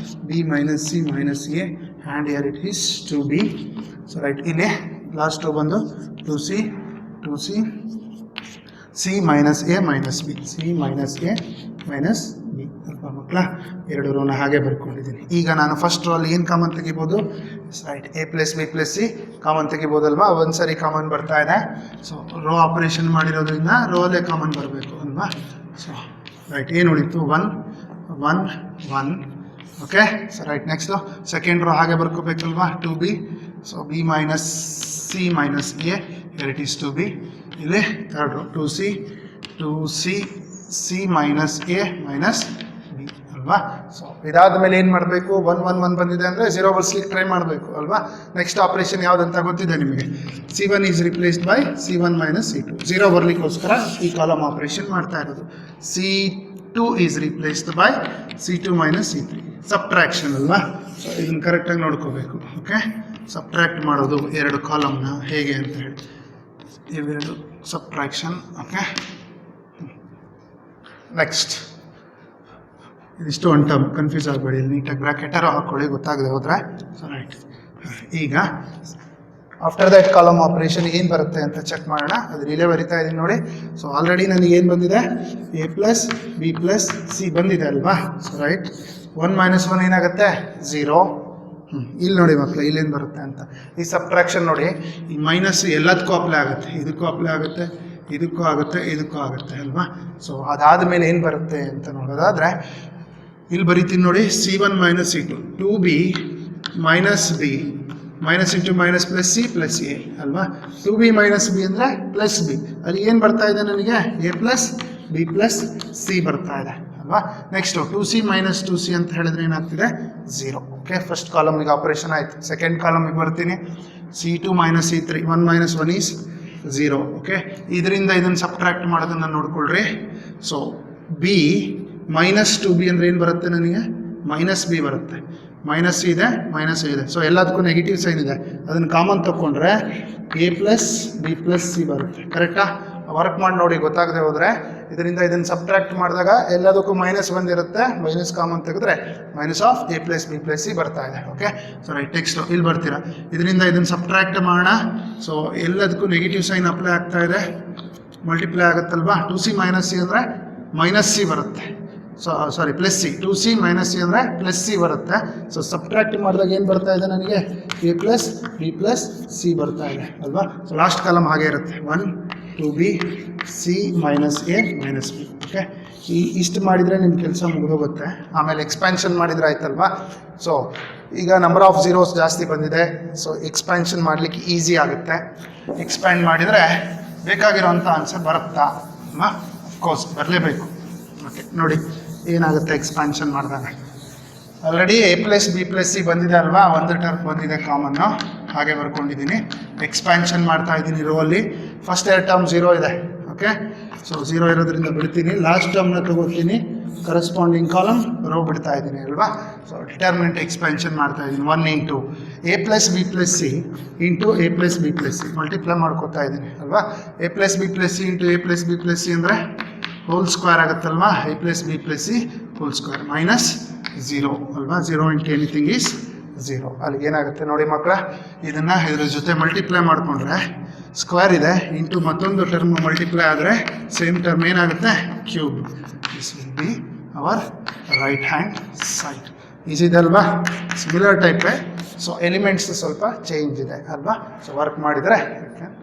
B - C - A and here it is 2B. So right, ಇಲ್ಲಿ ಲಾಸ್ಟ್ ರೋ ಬಂದು 2C C - A - B, C - A - B ಅಲ್ವಾ ಮಕ್ಕಳ. 2 ರೋನ ಹಾಗೆ ಬರ್ಕೊಂಡಿದ್ದೀನಿ. ಈಗ ನಾನು ಫಸ್ಟ್ ರೋಲ್ಲಿ ಏನು ಕಾಮನ್ ತೆಗಿಬೋದು? Right, A + B + C common ತೆಗಿಬೋದಲ್ವಾ. ಒಂದು ಸರಿ ಕಾಮನ್ ಬರ್ತಾ ಇದೆ. ಸೊ ರೋ ಆಪರೇಷನ್ ಮಾಡಿರೋದ್ರಿಂದ ರೋಲ್ಲೇ ಕಾಮನ್ ಬರಬೇಕು ಅಲ್ವಾ. ಸೊ ರೈಟ್, ಏನು ಉಳಿತು? 1 1 1. Okay, so right, next second row ಹಾಗೆ ಬರ್ಕೋಬೇಕಲ್ವಾ, 2B. So B - C - A, here it is 2B. ಇಲ್ಲಿ third row 2C C - A - B ಅಲ್ವಾ. ಸೊ ಇದಾದ ಮೇಲೆ ಏನು ಮಾಡಬೇಕು? 1 1 1 ಬಂದಿದೆ ಅಂದರೆ 0 ಬರ್ಸ್ಲಿಕ್ಕೆ ಟ್ರೈ ಮಾಡಬೇಕು ಅಲ್ವಾ. ನೆಕ್ಸ್ಟ್ ಆಪರೇಷನ್ ಯಾವುದಂತ ಗೊತ್ತಿದೆ ನಿಮಗೆ? C1 is replaced by C1 - C2. 0 ಬರಲಿಕ್ಕೋಸ್ಕರ ಈ ಕಾಲಮ್ ಆಪರೇಷನ್ ಮಾಡ್ತಾ ಇರೋದು. C2 is replaced by C2 - C3. Subtraction ಅಲ್ವಾ. ಸೊ ಇದನ್ನು ಕರೆಕ್ಟಾಗಿ ನೋಡ್ಕೋಬೇಕು. ಓಕೆ, ಸಬ್ಟ್ರಾಕ್ಟ್ ಮಾಡೋದು 2 ಕಾಲಮ್ನ ಹೇಗೆ ಅಂತ ಹೇಳಿ, ಇವೆರಡು ಸಬ್ಟ್ರಾಕ್ಷನ್. ಓಕೆ, ನೆಕ್ಸ್ಟ್ ಇದಿಷ್ಟು ಒನ್ ಟರ್ಮ್, ಕನ್ಫ್ಯೂಸ್ ಆಗಬೇಡಿ. ನೀಟಾಗಿ ಬ್ರ್ಯಾಕೆಟರು ಹಾಕ್ಕೊಳ್ಳಿ ಗೊತ್ತಾಗದೆ ಹೋದರೆ. ಸೊ ರೈಟ್, ಈಗ ಆಫ್ಟರ್ ದಟ್ ಕಾಲಮ್ ಆಪರೇಷನ್ ಏನು ಬರುತ್ತೆ ಅಂತ ಚೆಕ್ ಮಾಡೋಣ. ಅದು ಇಲ್ಲೇ ಬರಿತಾ ಇದ್ದೀನಿ ನೋಡಿ. ಸೊ ಆಲ್ರೆಡಿ ನನಗೆ ಏನು ಬಂದಿದೆ? A + B + C ಬಂದಿದೆ ಅಲ್ವಾ. ಸೊ ರೈಟ್, 1 - 1 ಏನಾಗುತ್ತೆ? 0. ಇಲ್ಲಿ ನೋಡಿ ಮಕ್ಕಳು, ಇಲ್ಲೇನು ಬರುತ್ತೆ ಅಂತ. ಈ ಸಬ್ಟ್ರಾಕ್ಷನ್ ನೋಡಿ, ಈ ಮೈನಸ್ ಎಲ್ಲದಕ್ಕೂ ಅಪ್ಲೈ ಆಗುತ್ತೆ. ಇದಕ್ಕೂ ಅಪ್ಲೈ ಆಗುತ್ತೆ, ಇದಕ್ಕೂ ಆಗುತ್ತೆ, ಇದಕ್ಕೂ ಆಗುತ್ತೆ ಅಲ್ವಾ. ಸೊ ಅದಾದ ಮೇಲೆ ಏನು ಬರುತ್ತೆ ಅಂತ ನೋಡೋದಾದರೆ ಇಲ್ಲಿ ಬರೀತೀನಿ ನೋಡಿ, C1 - C2 2B - B -× +C + A ಅಲ್ವಾ. 2B - B ಅಂದರೆ +B. ಅಲ್ಲಿ ಏನು ಬರ್ತಾ ಇದೆ ನನಗೆ? A + B + C ಬರ್ತಾ ಇದೆ ಅಲ್ವಾ. ನೆಕ್ಸ್ಟು 2C - 2C ಅಂತ ಹೇಳಿದ್ರೆ ಏನಾಗ್ತಿದೆ? 0. ಓಕೆ, ಫಸ್ಟ್ ಕಾಲಮಿಗೆ ಆಪರೇಷನ್ ಆಯಿತು. ಸೆಕೆಂಡ್ ಕಾಲಮಿಗೆ ಬರ್ತೀನಿ. C2 - C3 1 - 1 is 0. ಓಕೆ, ಇದರಿಂದ ಇದನ್ನು ಸಬ್ಟ್ರಾಕ್ಟ್ ಮಾಡೋದನ್ನು ನೋಡ್ಕೊಳ್ರಿ. ಸೊ B - 2B ಅಂದರೆ ಏನು ಬರುತ್ತೆ ನನಗೆ? -B ಬರುತ್ತೆ. ಮೈನಸ್ ಇದೆ, ಮೈನಸ್ ಇದೆ. ಸೊ ಎಲ್ಲದಕ್ಕೂ ನೆಗೆಟಿವ್ ಸೈನ್ ಇದೆ. ಅದನ್ನು ಕಾಮನ್ ತೊಗೊಂಡ್ರೆ A + B + C ಬರುತ್ತೆ. ಕರೆಕ್ಟಾ? ವರ್ಕ್ ಮಾಡಿ ನೋಡಿ, ಗೊತ್ತಾಗದೆ ಹೋದರೆ. ಇದರಿಂದ ಇದನ್ನು ಸಬ್ಟ್ರಾಕ್ಟ್ ಮಾಡಿದಾಗ ಎಲ್ಲದಕ್ಕೂ ಮೈನಸ್ ಬಂದಿರುತ್ತೆ. ಮೈನಸ್ ಕಾಮನ್ ತೆಗೆದ್ರೆ -A + B + C ಬರ್ತಾ ಇದೆ. ಓಕೆ, ಸೊ ರೈಟ್, ನೆಕ್ಸ್ಟ್ ಇಲ್ಲಿ ಬರ್ತೀರಾ. ಇದರಿಂದ ಇದನ್ನು ಸಬ್ಟ್ರಾಕ್ಟ್ ಮಾಡೋಣ. ಸೊ ಎಲ್ಲದಕ್ಕೂ ನೆಗೆಟಿವ್ ಸೈನ್ ಅಪ್ಲೈ ಆಗ್ತಾ ಇದೆ, ಮಲ್ಟಿಪ್ಲೈ ಆಗುತ್ತಲ್ವಾ. 2C - C ಅಂದರೆ -C ಬರುತ್ತೆ. So sorry +C. 2C - C ಅಂದರೆ +C ಬರುತ್ತೆ. ಸೊ ಸಬ್ಟ್ರಾಕ್ಟ್ ಮಾಡಿದಾಗ ಏನು ಬರ್ತಾ ಇದೆ ನನಗೆ? A + B + C ಬರ್ತಾ ಇದೆ ಅಲ್ವಾ. ಸೊ ಲಾಸ್ಟ್ ಕಾಲಮ್ ಹಾಗೆ ಇರುತ್ತೆ. 1 2B C - A - B. Okay, ಇಷ್ಟು ಮಾಡಿದರೆ ನಿಮ್ಮ ಕೆಲಸ ಮುಗಿದೋಗುತ್ತೆ. ಆಮೇಲೆ ಎಕ್ಸ್ಪ್ಯಾನ್ಷನ್ ಮಾಡಿದರೆ ಆಯ್ತಲ್ವಾ. ಸೊ ಈಗ ನಂಬರ್ ಆಫ್ ಝೀರೋಸ್ ಜಾಸ್ತಿ ಬಂದಿದೆ. ಸೊ ಎಕ್ಸ್ಪ್ಯಾನ್ಷನ್ ಮಾಡಲಿಕ್ಕೆ ಈಸಿ ಆಗುತ್ತೆ. ಎಕ್ಸ್ಪ್ಯಾಂಡ್ ಮಾಡಿದರೆ ಬೇಕಾಗಿರೋಂಥ ಆನ್ಸರ್ ಬರುತ್ತಾ? ಅಫ್ಕೋರ್ಸ್ ಬರಲೇಬೇಕು. ಓಕೆ, ನೋಡಿ ಏನಾಗುತ್ತೆ ಎಕ್ಸ್ಪ್ಯಾನ್ಷನ್ ಮಾಡಿದಾಗ. ಆಲ್ರೆಡಿ A+B+C ಬಂದಿದೆ ಅಲ್ವಾ, ಒಂದು ಟರ್ಮ್ ಬಂದಿದೆ ಕಾಮನ್ನು, ಹಾಗೆ ಬರ್ಕೊಂಡಿದ್ದೀನಿ. ಎಕ್ಸ್ಪ್ಯಾನ್ಷನ್ ಮಾಡ್ತಾ ಇದ್ದೀನಿ ರೋ ಅಲ್ಲಿ. ಫಸ್ಟ್ 2 ಟರ್ಮ್ 0 ಇದೆ. ಓಕೆ, ಸೊ 0 ಇರೋದ್ರಿಂದ ಬಿಡ್ತೀನಿ. ಲಾಸ್ಟ್ ಟರ್ಮ್ನ ತಗೋತೀನಿ, ಕರೆಸ್ಪಾಂಡಿಂಗ್ ಕಾಲಮ್ ರೋ ಬಿಡ್ತಾ ಇದ್ದೀನಿ ಅಲ್ವಾ. ಸೊ ಡಿಟರ್ಮಿನೆಂಟ್ ಎಕ್ಸ್ಪ್ಯಾನ್ಷನ್ ಮಾಡ್ತಾ ಇದ್ದೀನಿ. 1 into A+B+C into A+B+C multiply ಮಾಡ್ಕೋತಾ ಇದ್ದೀನಿ ಅಲ್ವಾ. A+B+C ಇಂಟು A+B+C ಅಂದರೆ ಹೋಲ್ ಸ್ಕ್ವೇರ್ ಆಗುತ್ತಲ್ವಾ. A+B+C ಹೋಲ್ ಸ್ಕ್ವೇರ್ ಮೈನಸ್ 0 ಅಲ್ವಾ. 0 ಇಂಟು ಎನಿಥಿಂಗ್ ಈಸ್ 0. ಅಲ್ಲಿಗೆ ಏನಾಗುತ್ತೆ ನೋಡಿ ಮಕ್ಕಳ, ಇದನ್ನು ಇದ್ರ ಜೊತೆ ಮಲ್ಟಿಪ್ಲೈ ಮಾಡಿಕೊಂಡ್ರೆ ಸ್ಕ್ವೇರ್ ಇದೆ ಇಂಟು ಮತ್ತೊಂದು ಟರ್ಮ್ ಮಲ್ಟಿಪ್ಲೈ ಆದರೆ ಸೇಮ್ ಟರ್ಮ್ ಏನಾಗುತ್ತೆ, cube. This will be our right hand side. Easy ಇದೆ ಅಲ್ವಾ, ಸಿಮಿಲರ್ ಟೈಪೇ. ಸೊ ಎಲಿಮೆಂಟ್ಸ್ ಸ್ವಲ್ಪ ಚೇಂಜ್ ಇದೆ ಅಲ್ವಾ. ಸೊ ವರ್ಕ್ ಮಾಡಿದರೆ you can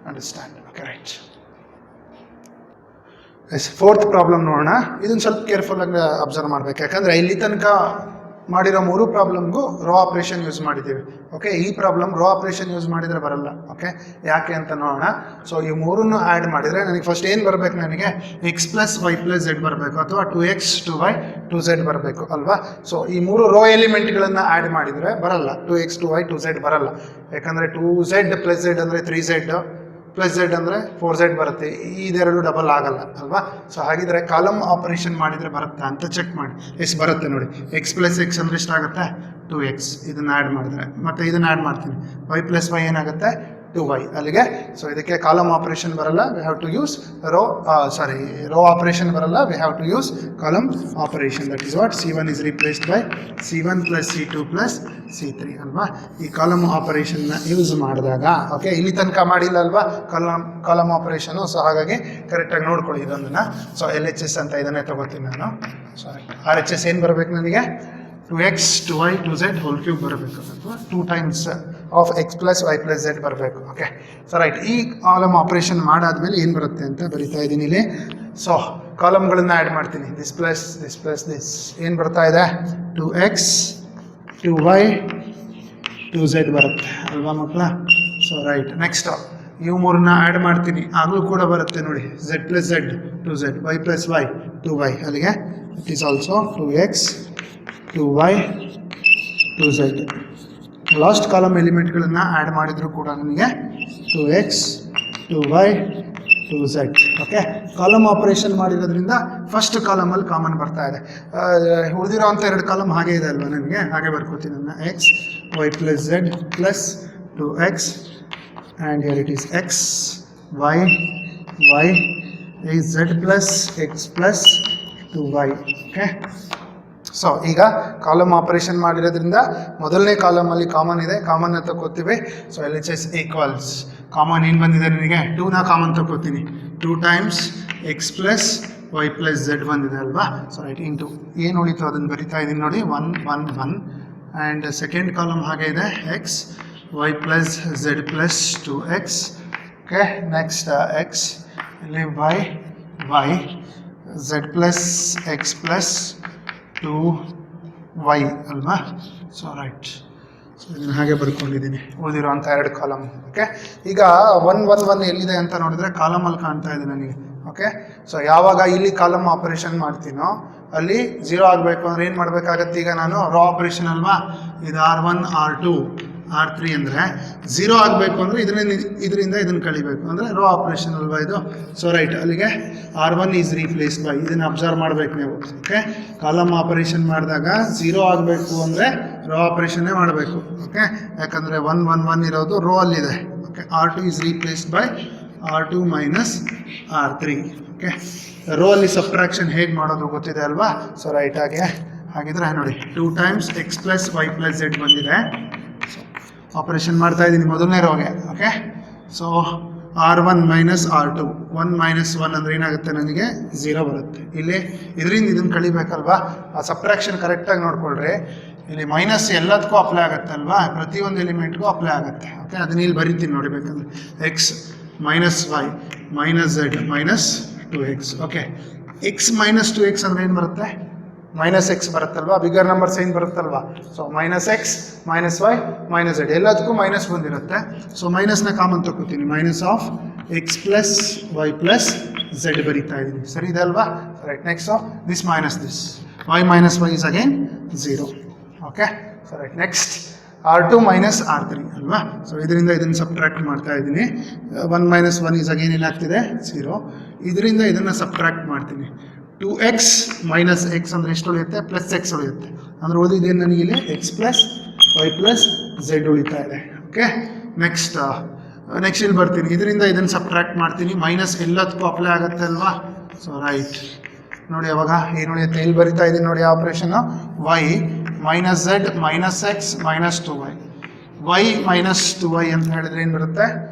understand. Okay, right. Fourth problem ನೋಡೋಣ. ಇದನ್ನು ಸ್ವಲ್ಪ ಕೇರ್ಫುಲ್ಲಾಗಿ ಅಬ್ಸರ್ವ್ ಮಾಡಬೇಕು, ಯಾಕಂದರೆ ಇಲ್ಲಿ ತನಕ ಮಾಡಿರೋ 3 ಪ್ರಾಬ್ಲಮ್ಗೂ ರೋ ಆಪ್ರೇಷನ್ ಯೂಸ್ ಮಾಡಿದ್ದೀವಿ. ಓಕೆ, ಈ ಪ್ರಾಬ್ಲಮ್ ರೋ ಆಪ್ರೇಷನ್ ಯೂಸ್ ಮಾಡಿದರೆ ಬರಲ್ಲ. ಓಕೆ, ಯಾಕೆ ಅಂತ ನೋಡೋಣ. ಸೊ ಈ 3ನ್ನು ಆ್ಯಡ್ ಮಾಡಿದರೆ ನನಗೆ ಫಸ್ಟ್ ಏನು ಬರಬೇಕು, ನನಗೆ x+y+z ಬರಬೇಕು, ಅಥವಾ 2x 2y 2z ಬರಬೇಕು ಅಲ್ವಾ. ಸೊ ಈ 3 ರೋ ಎಲಿಮೆಂಟ್ಗಳನ್ನು ಆ್ಯಡ್ ಮಾಡಿದರೆ ಬರಲ್ಲ, 2x 2y 2z ಬರಲ್ಲ. ಯಾಕಂದರೆ 2z + z ಅಂದರೆ 3z + z ಅಂದರೆ 4z ಬರುತ್ತೆ. ಇದೆರಡು ಡಬಲ್ ಆಗಲ್ಲ ಅಲ್ವಾ. ಸೊ ಹಾಗಿದ್ರೆ ಕಾಲಮ್ ಆಪರೇಷನ್ ಮಾಡಿದರೆ ಬರುತ್ತಾ ಅಂತ ಚೆಕ್ ಮಾಡಿ. ಎಷ್ಟು ಬರುತ್ತೆ ನೋಡಿ. x+x ಅಂದರೆ ಎಷ್ಟಾಗುತ್ತೆ, 2x. ಇದನ್ನು ಆ್ಯಡ್ ಮಾಡಿದ್ರೆ ಮತ್ತು ಇದನ್ನು ಆ್ಯಡ್ ಮಾಡ್ತೀನಿ, y+y ಏನಾಗುತ್ತೆ, 2y. ಅಲ್ಲಿಗೆ ಸೊ ಇದಕ್ಕೆ ಕಾಲಮ್ ಆಪರೇಷನ್ ಬರಲ್ಲ, we have to use row operation ಬರಲ್ಲ, we have to use column operation. That is what C1 is replaced by C1 + C2 + C3 ಅಲ್ವಾ. ಈ ಕಾಲಮ್ ಆಪರೇಷನ್ನ ಯೂಸ್ ಮಾಡಿದಾಗ, ಓಕೆ, ಇಲ್ಲಿ ತನಕ ಮಾಡಿಲ್ಲ ಅಲ್ವಾ ಕಾಲಮ್ ಆಪರೇಷನು. ಸೊ ಹಾಗಾಗಿ ಕರೆಕ್ಟಾಗಿ ನೋಡ್ಕೊಳ್ಳಿ ಇದೊಂದನ್ನು. ಸೊ LHS ಅಂತ ಇದನ್ನೇ ತಗೋತೀನಿ ನಾನು. ಸಾರಿ, RHS ಏನು ಬರಬೇಕು ನನಗೆ, 2x 2y 2z hole cube ಬರಬೇಕು, ಅಥವಾ 2 ಟೈಮ್ಸ್ ಆಫ್ x+y+z ಬರಬೇಕು. Okay, so right. ಈ ಕಾಲಮ್ ಆಪರೇಷನ್ ಮಾಡಾದ್ಮೇಲೆ ಏನು ಬರುತ್ತೆ ಅಂತ ಬರಿತಾ ಇದ್ದೀನಿ ಇಲ್ಲಿ. ಸೊ ಕಾಲಮ್ಗಳನ್ನು ಆ್ಯಡ್ ಮಾಡ್ತೀನಿ. ದಿಸ್ ಪ್ಲಸ್ ದಿಸ್ ಏನು ಬರ್ತಾ ಇದೆ, 2x 2y 2z ಬರುತ್ತೆ ಅಲ್ವಾ ಮಕ್ಕಳ. So right. ನೆಕ್ಸ್ಟ್ ಇವು 3ನ್ನ ಆ್ಯಡ್ ಮಾಡ್ತೀನಿ, ಆಗಲೂ ಕೂಡ ಬರುತ್ತೆ ನೋಡಿ, z+z 2z, y+y 2y. ಅಲ್ಲಿಗೆ it is also 2x 2y 2z. Last column ಎಲಿಮೆಂಟ್ಗಳನ್ನು ಆ್ಯಡ್ ಮಾಡಿದರೂ ಕೂಡ ನನಗೆ 2x 2y 2z. Okay, column operation ಮಾಡಿರೋದ್ರಿಂದ ಫಸ್ಟ್ ಕಾಲಮಲ್ಲಿ ಕಾಮನ್ ಬರ್ತಾ ಇದೆ. ಉಳಿದಿರೋ ಅಂಥ 2 ಕಾಲಮ್ ಹಾಗೆ ಇದೆ ಅಲ್ವಾ, ನನಗೆ ಹಾಗೆ ಬರ್ಕೋತೀನಿ ನನ್ನ x y+z + 2x and here it is x y y is z + x + 2y. Okay, so ಈಗ ಕಾಲಮ್ ಆಪರೇಷನ್ ಮಾಡಿರೋದ್ರಿಂದ ಮೊದಲನೇ ಕಾಲಮಲ್ಲಿ ಕಾಮನ್ ಇದೆ, ಕಾಮನ್ನ ತಗೋತೀವಿ. ಸೊ LHS ಈಕ್ವಲ್ಸ್ ಕಾಮನ್ ಏನು ಬಂದಿದೆ ನನಗೆ, 2ನ ಕಾಮನ್ ತಗೋತೀನಿ, 2 ಟೈಮ್ಸ್ x + y+z ಬಂದಿದೆ ಅಲ್ವಾ. ಸೊ ರೈಟ್ ಇಂಟು ಏನು ಉಳಿತು ಅದನ್ನು ಬರಿತಾ ಇದ್ದೀನಿ ನೋಡಿ, 1 1 1. ಆ್ಯಂಡ್ ಸೆಕೆಂಡ್ ಕಾಲಮ್ ಹಾಗೆ ಇದೆ, x y+z + 2x. Okay, next x ಇಲ್ಲಿ y y z + x + 2y ಅಲ್ವಾ. So right. ಸೊ ಇದನ್ನು ಹಾಗೆ ಬರ್ಕೊಂಡಿದ್ದೀನಿ, ಉಳಿದಿರೋ ಅಂಥ 2 ಕಾಲಮ್. ಓಕೆ, ಈಗ 1 1 1 ಎಲ್ಲಿದೆ ಅಂತ ನೋಡಿದ್ರೆ ಕಾಲಮಲ್ಲಿ ಕಾಣ್ತಾ ಇದೆ ನನಗೆ. ಓಕೆ, ಸೊ ಯಾವಾಗ ಇಲ್ಲಿ ಕಾಲಮ್ ಆಪರೇಷನ್ ಮಾಡ್ತೀನೋ ಅಲ್ಲಿ 0 ಆಗಬೇಕು ಅಂದರೆ ಏನು ಮಾಡಬೇಕಾಗತ್ತೆ, ಈಗ ನಾನು ರೋ ಆಪರೇಷನ್ ಅಲ್ವಾ, ಇದು R1 R2 R3 ಅಂದರೆ 0 ಆಗಬೇಕು ಅಂದರೆ ಇದರಿಂದ ಇದನ್ನು ಕಳಿಬೇಕು ಅಂದರೆ ರೋ ಆಪರೇಷನ್ ಅಲ್ವಾ ಇದು. ಸೊ ರೈಟ್, ಅಲ್ಲಿಗೆ R1 is replaced by, ಇದನ್ನು ಅಬ್ಸರ್ವ್ ಮಾಡಬೇಕು ನೀವು. ಓಕೆ, ಕಾಲಮ್ ಆಪರೇಷನ್ ಮಾಡಿದಾಗ 0 ಆಗಬೇಕು ಅಂದರೆ ರೋ ಆಪರೇಷನ್ನೇ ಮಾಡಬೇಕು. ಓಕೆ, ಯಾಕಂದರೆ 1 1 1 ಇರೋದು ರೋ ಅಲ್ಲಿದೆ. Okay, R2 is replaced by R2 - R3. Okay, row ಅಲ್ಲಿ ಸಬ್ಟ್ರಾಕ್ಷನ್ ಹೇಗೆ ಮಾಡೋದು ಗೊತ್ತಿದೆ ಅಲ್ವಾ. ಸೊ ರೈಟ್, ಹಾಗಿದ್ರೆ ನೋಡಿ 2 ಟೈಮ್ಸ್ x + y+z ಬಂದಿದೆ. ಆಪರೇಷನ್ ಮಾಡ್ತಾ ಇದ್ದೀನಿ ಮೊದಲನೇ ರೋಗೆ. ಓಕೆ, ಸೊ R1 - R2, 1 - 1 ಅಂದರೆ ಏನಾಗುತ್ತೆ, ನನಗೆ 0 ಬರುತ್ತೆ. ಇಲ್ಲಿ ಇದರಿಂದ ಇದನ್ನು ಕಳಿಬೇಕಲ್ವಾ, ಆ ಸಬ್ಟ್ರಾಕ್ಷನ್ ಕರೆಕ್ಟಾಗಿ ನೋಡ್ಕೊಳ್ರಿ. ಇಲ್ಲಿ ಮೈನಸ್ ಎಲ್ಲದಕ್ಕೂ ಅಪ್ಲೈ ಆಗುತ್ತೆ ಅಲ್ವಾ, ಪ್ರತಿಯೊಂದು ಎಲಿಮೆಂಟ್ಗೂ ಅಪ್ಲೈ ಆಗುತ್ತೆ. ಓಕೆ, ಅದನ್ನ ಇಲ್ಲಿ ಬರಿತೀನಿ ನೋಡಿ ಬೇಕಂದ್ರೆ, x - y - z - 2x. Okay, x minus 2x ಅಂದರೆ ಏನು ಬರುತ್ತೆ, ಮೈನಸ್ ಎಕ್ಸ್ ಬರುತ್ತಲ್ವಾ, ಬಿಗರ್ ನಂಬರ್ ಸೈನ್ ಬರುತ್ತಲ್ವಾ. So minus X minus y minus z ಎಲ್ಲದಕ್ಕೂ ಮೈನಸ್ ಬಂದಿರುತ್ತೆ. ಸೊ ಮೈನಸ್ನ ಕಾಮನ್ ತಗೋತೀನಿ, minus of X plus Y plus z ಬರೀತಾ ಇದ್ದೀನಿ, ಸರಿ ಇದೆ ಅಲ್ವಾ. Right, next this minus this, y minus y is again 0. Okay, so right, next R2 minus R3 ಅಲ್ವಾ. ಸೊ ಇದರಿಂದ ಇದನ್ನು ಸಬ್ಟ್ರಾಕ್ಟ್ ಮಾಡ್ತಾ ಇದ್ದೀನಿ. 1 ಮೈನಸ್ 1 ಈಸ್ ಅಗೇನ್ ಏನಾಗ್ತಿದೆ 0. ಇದರಿಂದ ಇದನ್ನು ಸಬ್ಟ್ರಾಕ್ಟ್ ಮಾಡ್ತೀನಿ. 2x ಮೈನಸ್ ಎಕ್ಸ್ ಅಂದರೆ ಎಷ್ಟು ಉಳಿಯುತ್ತೆ, ಪ್ಲಸ್ ಎಕ್ಸ್ ಉಳಿಯುತ್ತೆ. ಅಂದರೆ ಉಳಿದಿದ್ದೇನು ನನಗೆ ಇಲ್ಲಿ x plus Y plus z ಉಳಿತಾ ಇದೆ. ಓಕೆ, ನೆಕ್ಸ್ಟ್ ಇಲ್ಲಿ ಬರ್ತೀನಿ, ಇದರಿಂದ ಇದನ್ನು ಸಬ್ಟ್ರಾಕ್ಟ್ ಮಾಡ್ತೀನಿ. ಮೈನಸ್ ಎಲ್ಲದಕ್ಕೂ ಅಪ್ಲೈ ಆಗುತ್ತೆ ಅಲ್ವಾ. ಸೊ ರೈಟ್, ನೋಡಿ ಅವಾಗ ಏನು ಉಳಿಯುತ್ತೆ, ಇಲ್ಲಿ ಬರಿತಾ ಇದ್ದೀನಿ ನೋಡಿ ಆಪ್ರೇಷನ್ನು, Y minus Z minus X minus 2y. Y minus 2y ಅಂತ ಹೇಳಿದ್ರೆ ಏನು ಬರುತ್ತೆ,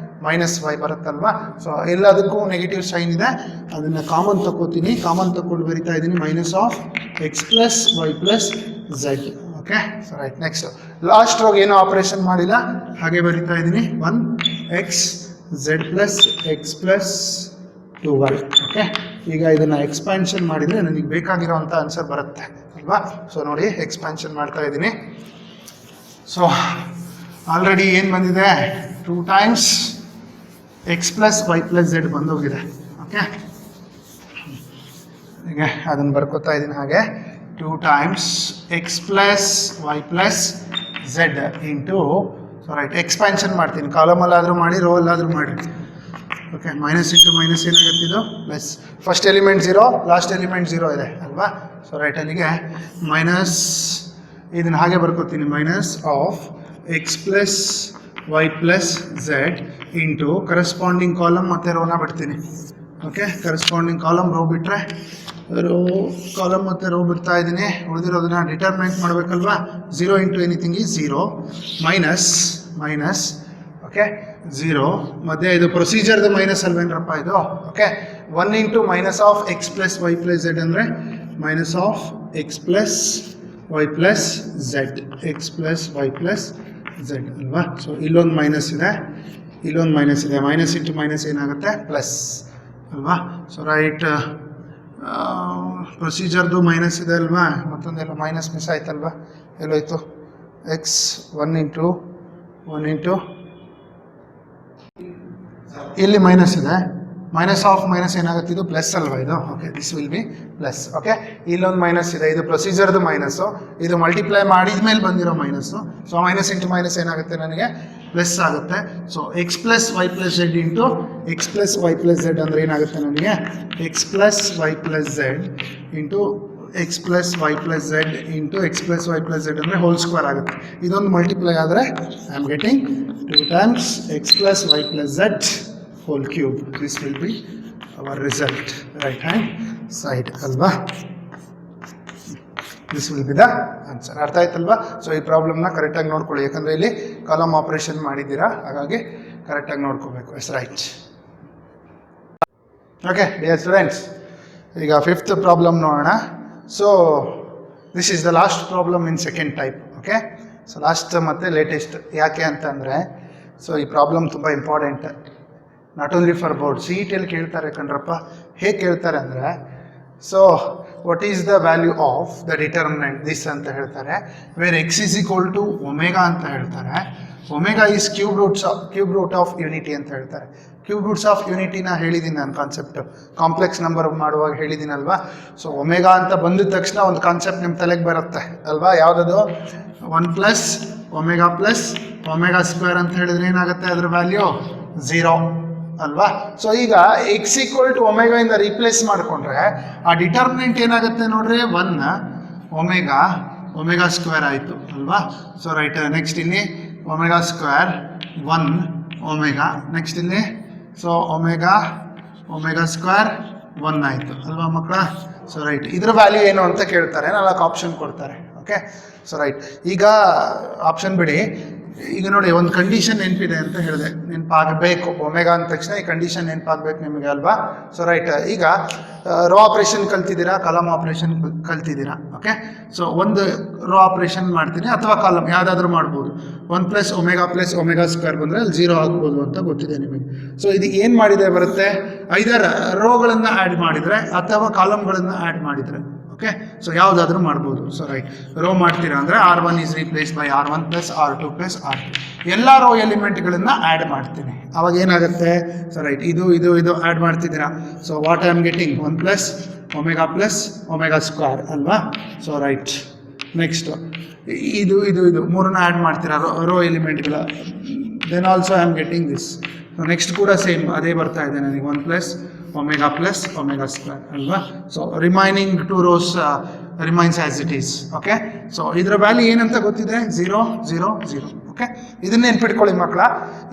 ಮೈನಸ್ ವೈ ಬರುತ್ತಲ್ವಾ. ಸೊ ಎಲ್ಲದಕ್ಕೂ ನೆಗೆಟಿವ್ ಸೈನ್ ಇದೆ, ಅದನ್ನು ಕಾಮನ್ ತಗೋತೀನಿ. ಕಾಮನ್ ತಗೊಂಡು ಬರಿತಾ ಇದ್ದೀನಿ, minus of X plus Y plus Z. Okay, so right, next last ರೋಗ್ ಏನೋ ಆಪರೇಷನ್ ಮಾಡಿಲ್ಲ, ಹಾಗೆ ಬರಿತಾ ಇದ್ದೀನಿ. 1x Z plus X plus 2y. Okay, ಈಗ ಇದನ್ನು ಎಕ್ಸ್ಪ್ಯಾನ್ಷನ್ ಮಾಡಿದರೆ ನನಗೆ ಬೇಕಾಗಿರೋವಂಥ ಆನ್ಸರ್ ಬರುತ್ತೆ ಅಲ್ವಾ. ಸೊ ನೋಡಿ ಎಕ್ಸ್ಪ್ಯಾನ್ಷನ್ ಮಾಡ್ತಾ ಇದ್ದೀನಿ. ಸೊ ಆಲ್ರೆಡಿ ಏನು ಬಂದಿದೆ, 2 times x plus Y plus z ಬಂದೋಗಿದೆ. ಓಕೆ, ಹೀಗೆ ಅದನ್ನು ಬರ್ಕೋತಾ ಇದ್ದೀನಿ ಹಾಗೆ, 2 times x plus Y plus Z into, so right, expansion ಮಾಡ್ತೀನಿ. ಕಾಲಮಲ್ಲಾದರೂ ಮಾಡಿ, ರೋ ಅಲ್ಲಾದರೂ ಮಾಡಿ. ಓಕೆ, ಮೈನಸ್ ಇಂಟು ಮೈನಸ್ ಏನಾಗುತ್ತಿದ್ದು plus. First element 0, last element 0 ಇದೆ ಅಲ್ವಾ. ಸೊ ರೈಟ್, ಅಲ್ಲಿಗೆ ಮೈನಸ್, ಇದನ್ನು ಹಾಗೆ ಬರ್ಕೋತೀನಿ, minus of X plus Y plus Z into corresponding column ಮತ್ತು ರೋನ ಬಿಡ್ತೀನಿ. ಓಕೆ, ಕರೆಸ್ಪಾಂಡಿಂಗ್ ಕಾಲಮ್ ರೋ ಬಿಟ್ಟರೆ ರೋ, ಕಾಲಮ್ ಮತ್ತು ರೋ ಬಿಡ್ತಾ ಇದ್ದೀನಿ. ಉಳಿದಿರೋದನ್ನ ಡಿಟರ್ಮಿನೆಂಟ್ ಮಾಡಬೇಕಲ್ವಾ. 0 into anything is 0 minus minus. Okay, 0 ಮತ್ತು ಇದು ಪ್ರೊಸೀಜರ್ದು ಮೈನಸ್ ಅಲ್ವೇನ್ರಪ್ಪ ಇದು. Okay, 1 into minus of X plus Y plus Z ಅಂದರೆ minus of X plus Y plus z, x plus Y plus z ಅಲ್ವಾ. ಸೊ ಇಲ್ಲೊಂದು ಮೈನಸ್ ಇದೆ, ಇಲ್ಲೊಂದು ಮೈನಸ್ ಇದೆ, ಮೈನಸ್ ಇಂಟು ಮೈನಸ್ ಏನಾಗುತ್ತೆ ಪ್ಲಸ್ ಅಲ್ವಾ. ಸೊ ರೈಟ್, ಪ್ರೊಸೀಜರ್ದು ಮೈನಸ್ ಇದೆ ಅಲ್ವಾ, ಮತ್ತೊಂದೆಲ್ಲ ಮೈನಸ್ ಮಿಸ್ ಆಯ್ತಲ್ವಾ, ಎಲ್ಲೋಯ್ತು ಎಕ್ಸ್ 1 ಇಂಟು ಇಲ್ಲಿ ಮೈನಸ್ ಇದೆ, ಮೈನಸ್ ಆಫ್ ಮೈನಸ್ ಏನಾಗುತ್ತೆ, ಇದು ಪ್ಲಸ್ ಅಲ್ವಾ ಇದು. Okay, this will be plus. Okay, ಇಲ್ಲೊಂದು ಮೈನಸ್ ಇದೆ, ಇದು ಪ್ರೊಸೀಜರ್ದು ಮೈನಸ್ಸು, ಇದು ಮಲ್ಟಿಪ್ಲೈ ಮಾಡಿದ ಮೇಲೆ ಬಂದಿರೋ minus. So minus into minus ಏನಾಗುತ್ತೆ ನನಗೆ ಪ್ಲಸ್ ಆಗುತ್ತೆ. So X plus Y plus Z into X plus Y plus Z ಅಂದರೆ ಏನಾಗುತ್ತೆ ನನಗೆ, X plus Y plus Z into X plus Y plus Z into X plus Y plus Z ಅಂದರೆ whole square ಆಗುತ್ತೆ. ಇದೊಂದು multiply ಆದರೆ I am getting 2 times x plus Y plus z whole cube. This will be our result, right hand side ಅಲ್ವಾ. This will be the answer. ಅರ್ಥ ಆಯ್ತಲ್ವಾ. So ಈ ಪ್ರಾಬ್ಲಮ್ನ ಕರೆಕ್ಟಾಗಿ ನೋಡ್ಕೊಳ್ಳಿ, ಯಾಕಂದರೆ ಇಲ್ಲಿ ಕಾಲಮ್ ಆಪರೇಷನ್ ಮಾಡಿದ್ದೀರಾ, ಹಾಗಾಗಿ ಕರೆಕ್ಟಾಗಿ ನೋಡ್ಕೋಬೇಕು. Yes right. Okay dear students, ಈಗ 5th ಪ್ರಾಬ್ಲಮ್ ನೋಡೋಣ. So this is the last problem in second type. Okay, so last ಮತ್ತು ಲೇಟೆಸ್ಟ್. ಯಾಕೆ ಅಂತಂದರೆ, ಸೊ ಈ ಪ್ರಾಬ್ಲಮ್ ತುಂಬ important, not only for board. C E ಟಿಯಲ್ಲಿ ಕೇಳ್ತಾರೆ ಕಣ್ರಪ್ಪ. ಹೇಗೆ ಕೇಳ್ತಾರೆ ಅಂದರೆ, so what is the value of the determinant this ಅಂತ ಹೇಳ್ತಾರೆ, where x is equal to omega ಅಂತ ಹೇಳ್ತಾರೆ. Omega is cube root of unity ಅಂತ ಹೇಳ್ತಾರೆ. ಕ್ಯೂಬ್ ರೂಟ್ಸ್ ಆಫ್ ಯೂನಿಟಿನ ಹೇಳಿದ್ದೀನಿ ನಾನು, ಕಾನ್ಸೆಪ್ಟು ಕಾಂಪ್ಲೆಕ್ಸ್ ನಂಬರ್ ಮಾಡುವಾಗ ಹೇಳಿದ್ದೀನಲ್ವಾ. ಸೊ ಒಮೆಗಾ ಅಂತ ಬಂದಿದ ತಕ್ಷಣ ಒಂದು ಕಾನ್ಸೆಪ್ಟ್ ನಿಮ್ಮ ತಲೆಗೆ ಬರುತ್ತೆ ಅಲ್ವಾ, ಯಾವುದದು, 1 ಪ್ಲಸ್ ಒಮೆಗಾ ಸ್ಕ್ವೇರ್ ಅಂತ ಹೇಳಿದ್ರೆ ಏನಾಗುತ್ತೆ, ಅದ್ರ ವ್ಯಾಲ್ಯೂ 0 ಅಲ್ವಾ. ಸೊ ಈಗ ಎಕ್ಸ್ ಈಕ್ವಲ್ ಟು ಒಮೆಗಾ ಇಂದ ರೀಪ್ಲೇಸ್ ಮಾಡಿಕೊಂಡ್ರೆ ಆ ಡಿಟರ್ಮಿನೆಂಟ್ ಏನಾಗುತ್ತೆ ನೋಡ್ರಿ, 1 ಒಮೆಗಾ ಸ್ಕ್ವೇರ್ ಆಯಿತು ಅಲ್ವಾ. ಸೊ ರೈಟ್, ನೆಕ್ಸ್ಟ್ ಇಲ್ಲಿ ಒಮೆಗಾ ಸ್ಕ್ವೇರ್ 1 ಒಮೆಗಾ, ನೆಕ್ಸ್ಟ್ ಇಲ್ಲಿ ಸೊ ಒಮೆಗಾ ಸ್ಕ್ವೇರ್ 1 ಆಯಿತು ಅಲ್ವಾ ಮಕ್ಕಳ. ಸೊ ರೈಟ್, ಇದ್ರ ವ್ಯಾಲ್ಯೂ ಏನು ಅಂತ ಕೇಳ್ತಾರೆ, 4 ಆಪ್ಷನ್ ಕೊಡ್ತಾರೆ. ಓಕೆ, ಸೊ ರೈಟ್, ಈಗ ಆಪ್ಷನ್ ಬಿಡಿ. ಈಗ ನೋಡಿ ಒಂದು ಕಂಡೀಷನ್ ನೆನಪಿದೆ ಅಂತ ಹೇಳಿದೆ, ನೆನಪಾಗಬೇಕು. ಒಮೆಗಾ ಅಂದ ತಕ್ಷಣ ಈ ಕಂಡೀಷನ್ ನೆನಪಾಗಬೇಕು ನಿಮಗೆ ಅಲ್ವಾ. ಸೊ ರೈಟ್, ಈಗ ರೋ ಆಪ್ರೇಷನ್ ಕಲ್ತಿದ್ದೀರಾ, ಕಾಲಮ್ ಆಪ್ರೇಷನ್ ಕಲ್ತಿದ್ದೀರಾ. ಓಕೆ, ಸೊ ಒಂದು ರೋ ಆಪ್ರೇಷನ್ ಮಾಡ್ತೀನಿ ಅಥವಾ ಕಾಲಮ್ ಯಾವುದಾದ್ರೂ ಮಾಡ್ಬೋದು. 1 + ಒಮೆಗಾ² ಬಂದರೆ ಅಲ್ಲಿ 0 ಆಗ್ಬೋದು ಅಂತ ಗೊತ್ತಿದೆ ನಿಮಗೆ. ಸೊ ಇದು ಏನು ಮಾಡಿದೆ ಬರುತ್ತೆ, ಐದರ ರೋಗಳನ್ನು ಆ್ಯಡ್ ಮಾಡಿದರೆ ಅಥವಾ ಕಾಲಮ್ಗಳನ್ನು ಆ್ಯಡ್ ಮಾಡಿದರೆ. ಓಕೆ, ಸೊ ಯಾವುದಾದ್ರೂ ಮಾಡ್ಬೋದು. ಸೊ ರೈಟ್, ರೋ ಮಾಡ್ತೀರಾ ಅಂದರೆ R1 is replace by R1 + R2 + R3. ಎಲ್ಲ ರೋ ಎಲಿಮೆಂಟ್ಗಳನ್ನು ಆ್ಯಡ್ ಮಾಡ್ತೀನಿ. ಅವಾಗ ಏನಾಗುತ್ತೆ, ಸೊ ರೈಟ್, ಇದು ಆ್ಯಡ್ ಮಾಡ್ತಿದ್ದೀರಾ. So what I am getting 1 + omega ಅಲ್ವಾ. ಸೊ ರೈಟ್, ನೆಕ್ಸ್ಟ್ ಇದು ಮೂರನ್ನ ಆ್ಯಡ್ ಮಾಡ್ತೀರಾ ರೋ ಎಲಿಮೆಂಟ್ಗಳ. Then also I am getting this. Next ಕೂಡ ಸೇಮ್ ಅದೇ ಬರ್ತಾ ಇದೆ ನನಗೆ 1 + ಒಮೆಗಾ² ಅಲ್ವಾ. So remaining 2 rows remains as it is. Okay, so ಇದರ ವ್ಯಾಲ್ಯೂ ಏನಂತ ಗೊತ್ತಿದೆ, 0 0 0. ಓಕೆ, ಇದನ್ನ ನೆನ್ಪಿಟ್ಕೊಳ್ಳಿ ಮಕ್ಕಳ.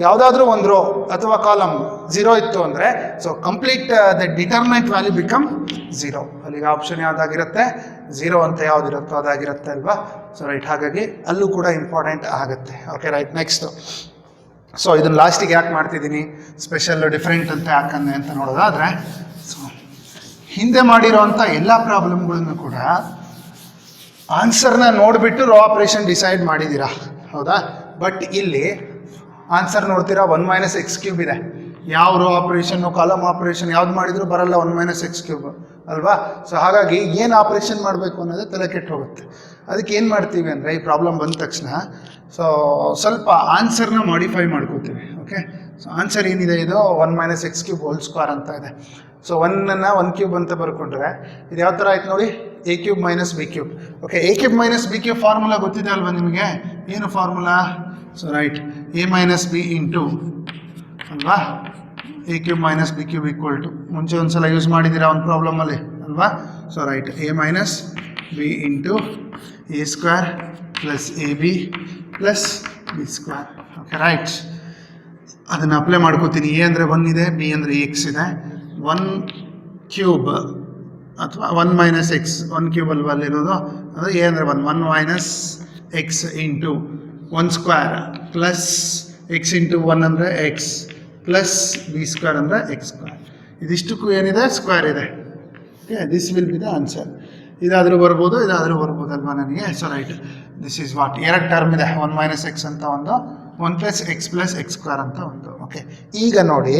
ಯಾವುದಾದ್ರೂ ಒಂದು ರೋ ಅಥವಾ ಕಾಲಮ್ 0 ಇತ್ತು ಅಂದರೆ so complete the determinant value become 0. ಅಲ್ಲಿಗೆ ಆಪ್ಷನ್ ಯಾವುದಾಗಿರುತ್ತೆ, 0 ಅಂತ ಯಾವುದಿರುತ್ತೋ ಅದಾಗಿರುತ್ತೆ ಅಲ್ವಾ. ಸೊ ರೈಟ್, ಹಾಗಾಗಿ ಅಲ್ಲೂ ಕೂಡ ಇಂಪಾರ್ಟೆಂಟ್ ಆಗುತ್ತೆ. Okay right, next. ಸೊ ಇದನ್ನು ಲಾಸ್ಟಿಗೆ ಯಾಕೆ ಮಾಡ್ತಿದ್ದೀನಿ, ಸ್ಪೆಷಲ್ ಡಿಫ್ರೆಂಟ್ ಅಂತ ಯಾಕಂದೆ ಅಂತ ನೋಡೋದಾದರೆ, ಸೊ ಹಿಂದೆ ಮಾಡಿರೋವಂಥ ಎಲ್ಲ ಪ್ರಾಬ್ಲಮ್ಗಳನ್ನು ಕೂಡ ಆನ್ಸರ್ನ ನೋಡಿಬಿಟ್ಟು ರೋ ಆಪ್ರೇಷನ್ ಡಿಸೈಡ್ ಮಾಡಿದ್ದೀರಾ, ಹೌದಾ. ಬಟ್ ಇಲ್ಲಿ ಆನ್ಸರ್ ನೋಡ್ತೀರಾ 1 - x³ ಇದೆ. ಯಾವ ರೋ ಆಪ್ರೇಷನ್ನು ಕಾಲಮ್ ಆಪ್ರೇಷನ್ ಯಾವ್ದು ಮಾಡಿದರೂ ಬರಲ್ಲ 1 - x³ ಅಲ್ವಾ. ಸೊ ಹಾಗಾಗಿ ಏನು ಆಪ್ರೇಷನ್ ಮಾಡಬೇಕು ಅನ್ನೋದೇ ತಲೆ ಕೆಟ್ಟು ಹೋಗುತ್ತೆ. ಅದಕ್ಕೆ ಏನು ಮಾಡ್ತೀವಿ ಅಂದರೆ, ಈ ಪ್ರಾಬ್ಲಮ್ ಬಂದ ತಕ್ಷಣ ಸೊ ಸ್ವಲ್ಪ ಆನ್ಸರ್ನ ಮಾಡಿಫೈ ಮಾಡ್ಕೋತೀವಿ. ಓಕೆ, ಸೊ ಆನ್ಸರ್ ಏನಿದೆ, ಇದು 1 - x³ ಅಂತ ಇದೆ. ಸೊ 1 ನ 1³ ಅಂತ ಬರ್ಕೊಂಡ್ರೆ ಇದು ಯಾವ ಥರ ಆಯ್ತು ನೋಡಿ, a³ - b³. Okay, a³ - b³ formula ಗೊತ್ತಿದೆ ಅಲ್ವಾ ನಿಮಗೆ, ಏನು formula. So right, a - b into ಅಲ್ವಾ, a³ - b³ ಈಕ್ವಲ್ ಟು, ಮುಂಚೆ ಒಂದು ಸಲ ಯೂಸ್ ಮಾಡಿದ್ದೀರಾ ಒಂದು ಪ್ರಾಬ್ಲಮಲ್ಲಿ ಅಲ್ವಾ. So right, a - b into a² + ab + b². Okay right, ಅದನ್ನು ಅಪ್ಲೈ ಮಾಡ್ಕೋತೀನಿ. a ಅಂದರೆ 1 ಇದೆ, b ಅಂದರೆ x ಇದೆ. 1³ ಅಥವಾ 1 - x, 1³ ಅಲ್ವಾ ಅಲ್ಲಿರೋದು, ಅದು a ಅಂದರೆ 1 - x into 1² plus x into 1 ಅಂದರೆ x ಪ್ಲಸ್ b² ಅಂದರೆ x². ಇದಿಷ್ಟಕ್ಕೂ ಏನಿದೆ, ಸ್ಕ್ವೇರ್ ಇದೆ. Okay, this will be the answer. ಇದಾದರೂ ಬರ್ಬೋದು, ಇದಾದರೂ ಬರ್ಬೋದಲ್ವಾ ನನಗೆ. So right, this is what, ಎರಡು ಟರ್ಮ್ ಇದೆ, 1 - x ಅಂತ ಒಂದು, 1 + x + x² ಅಂತ ಒಂದು. ಓಕೆ, ಈಗ ನೋಡಿ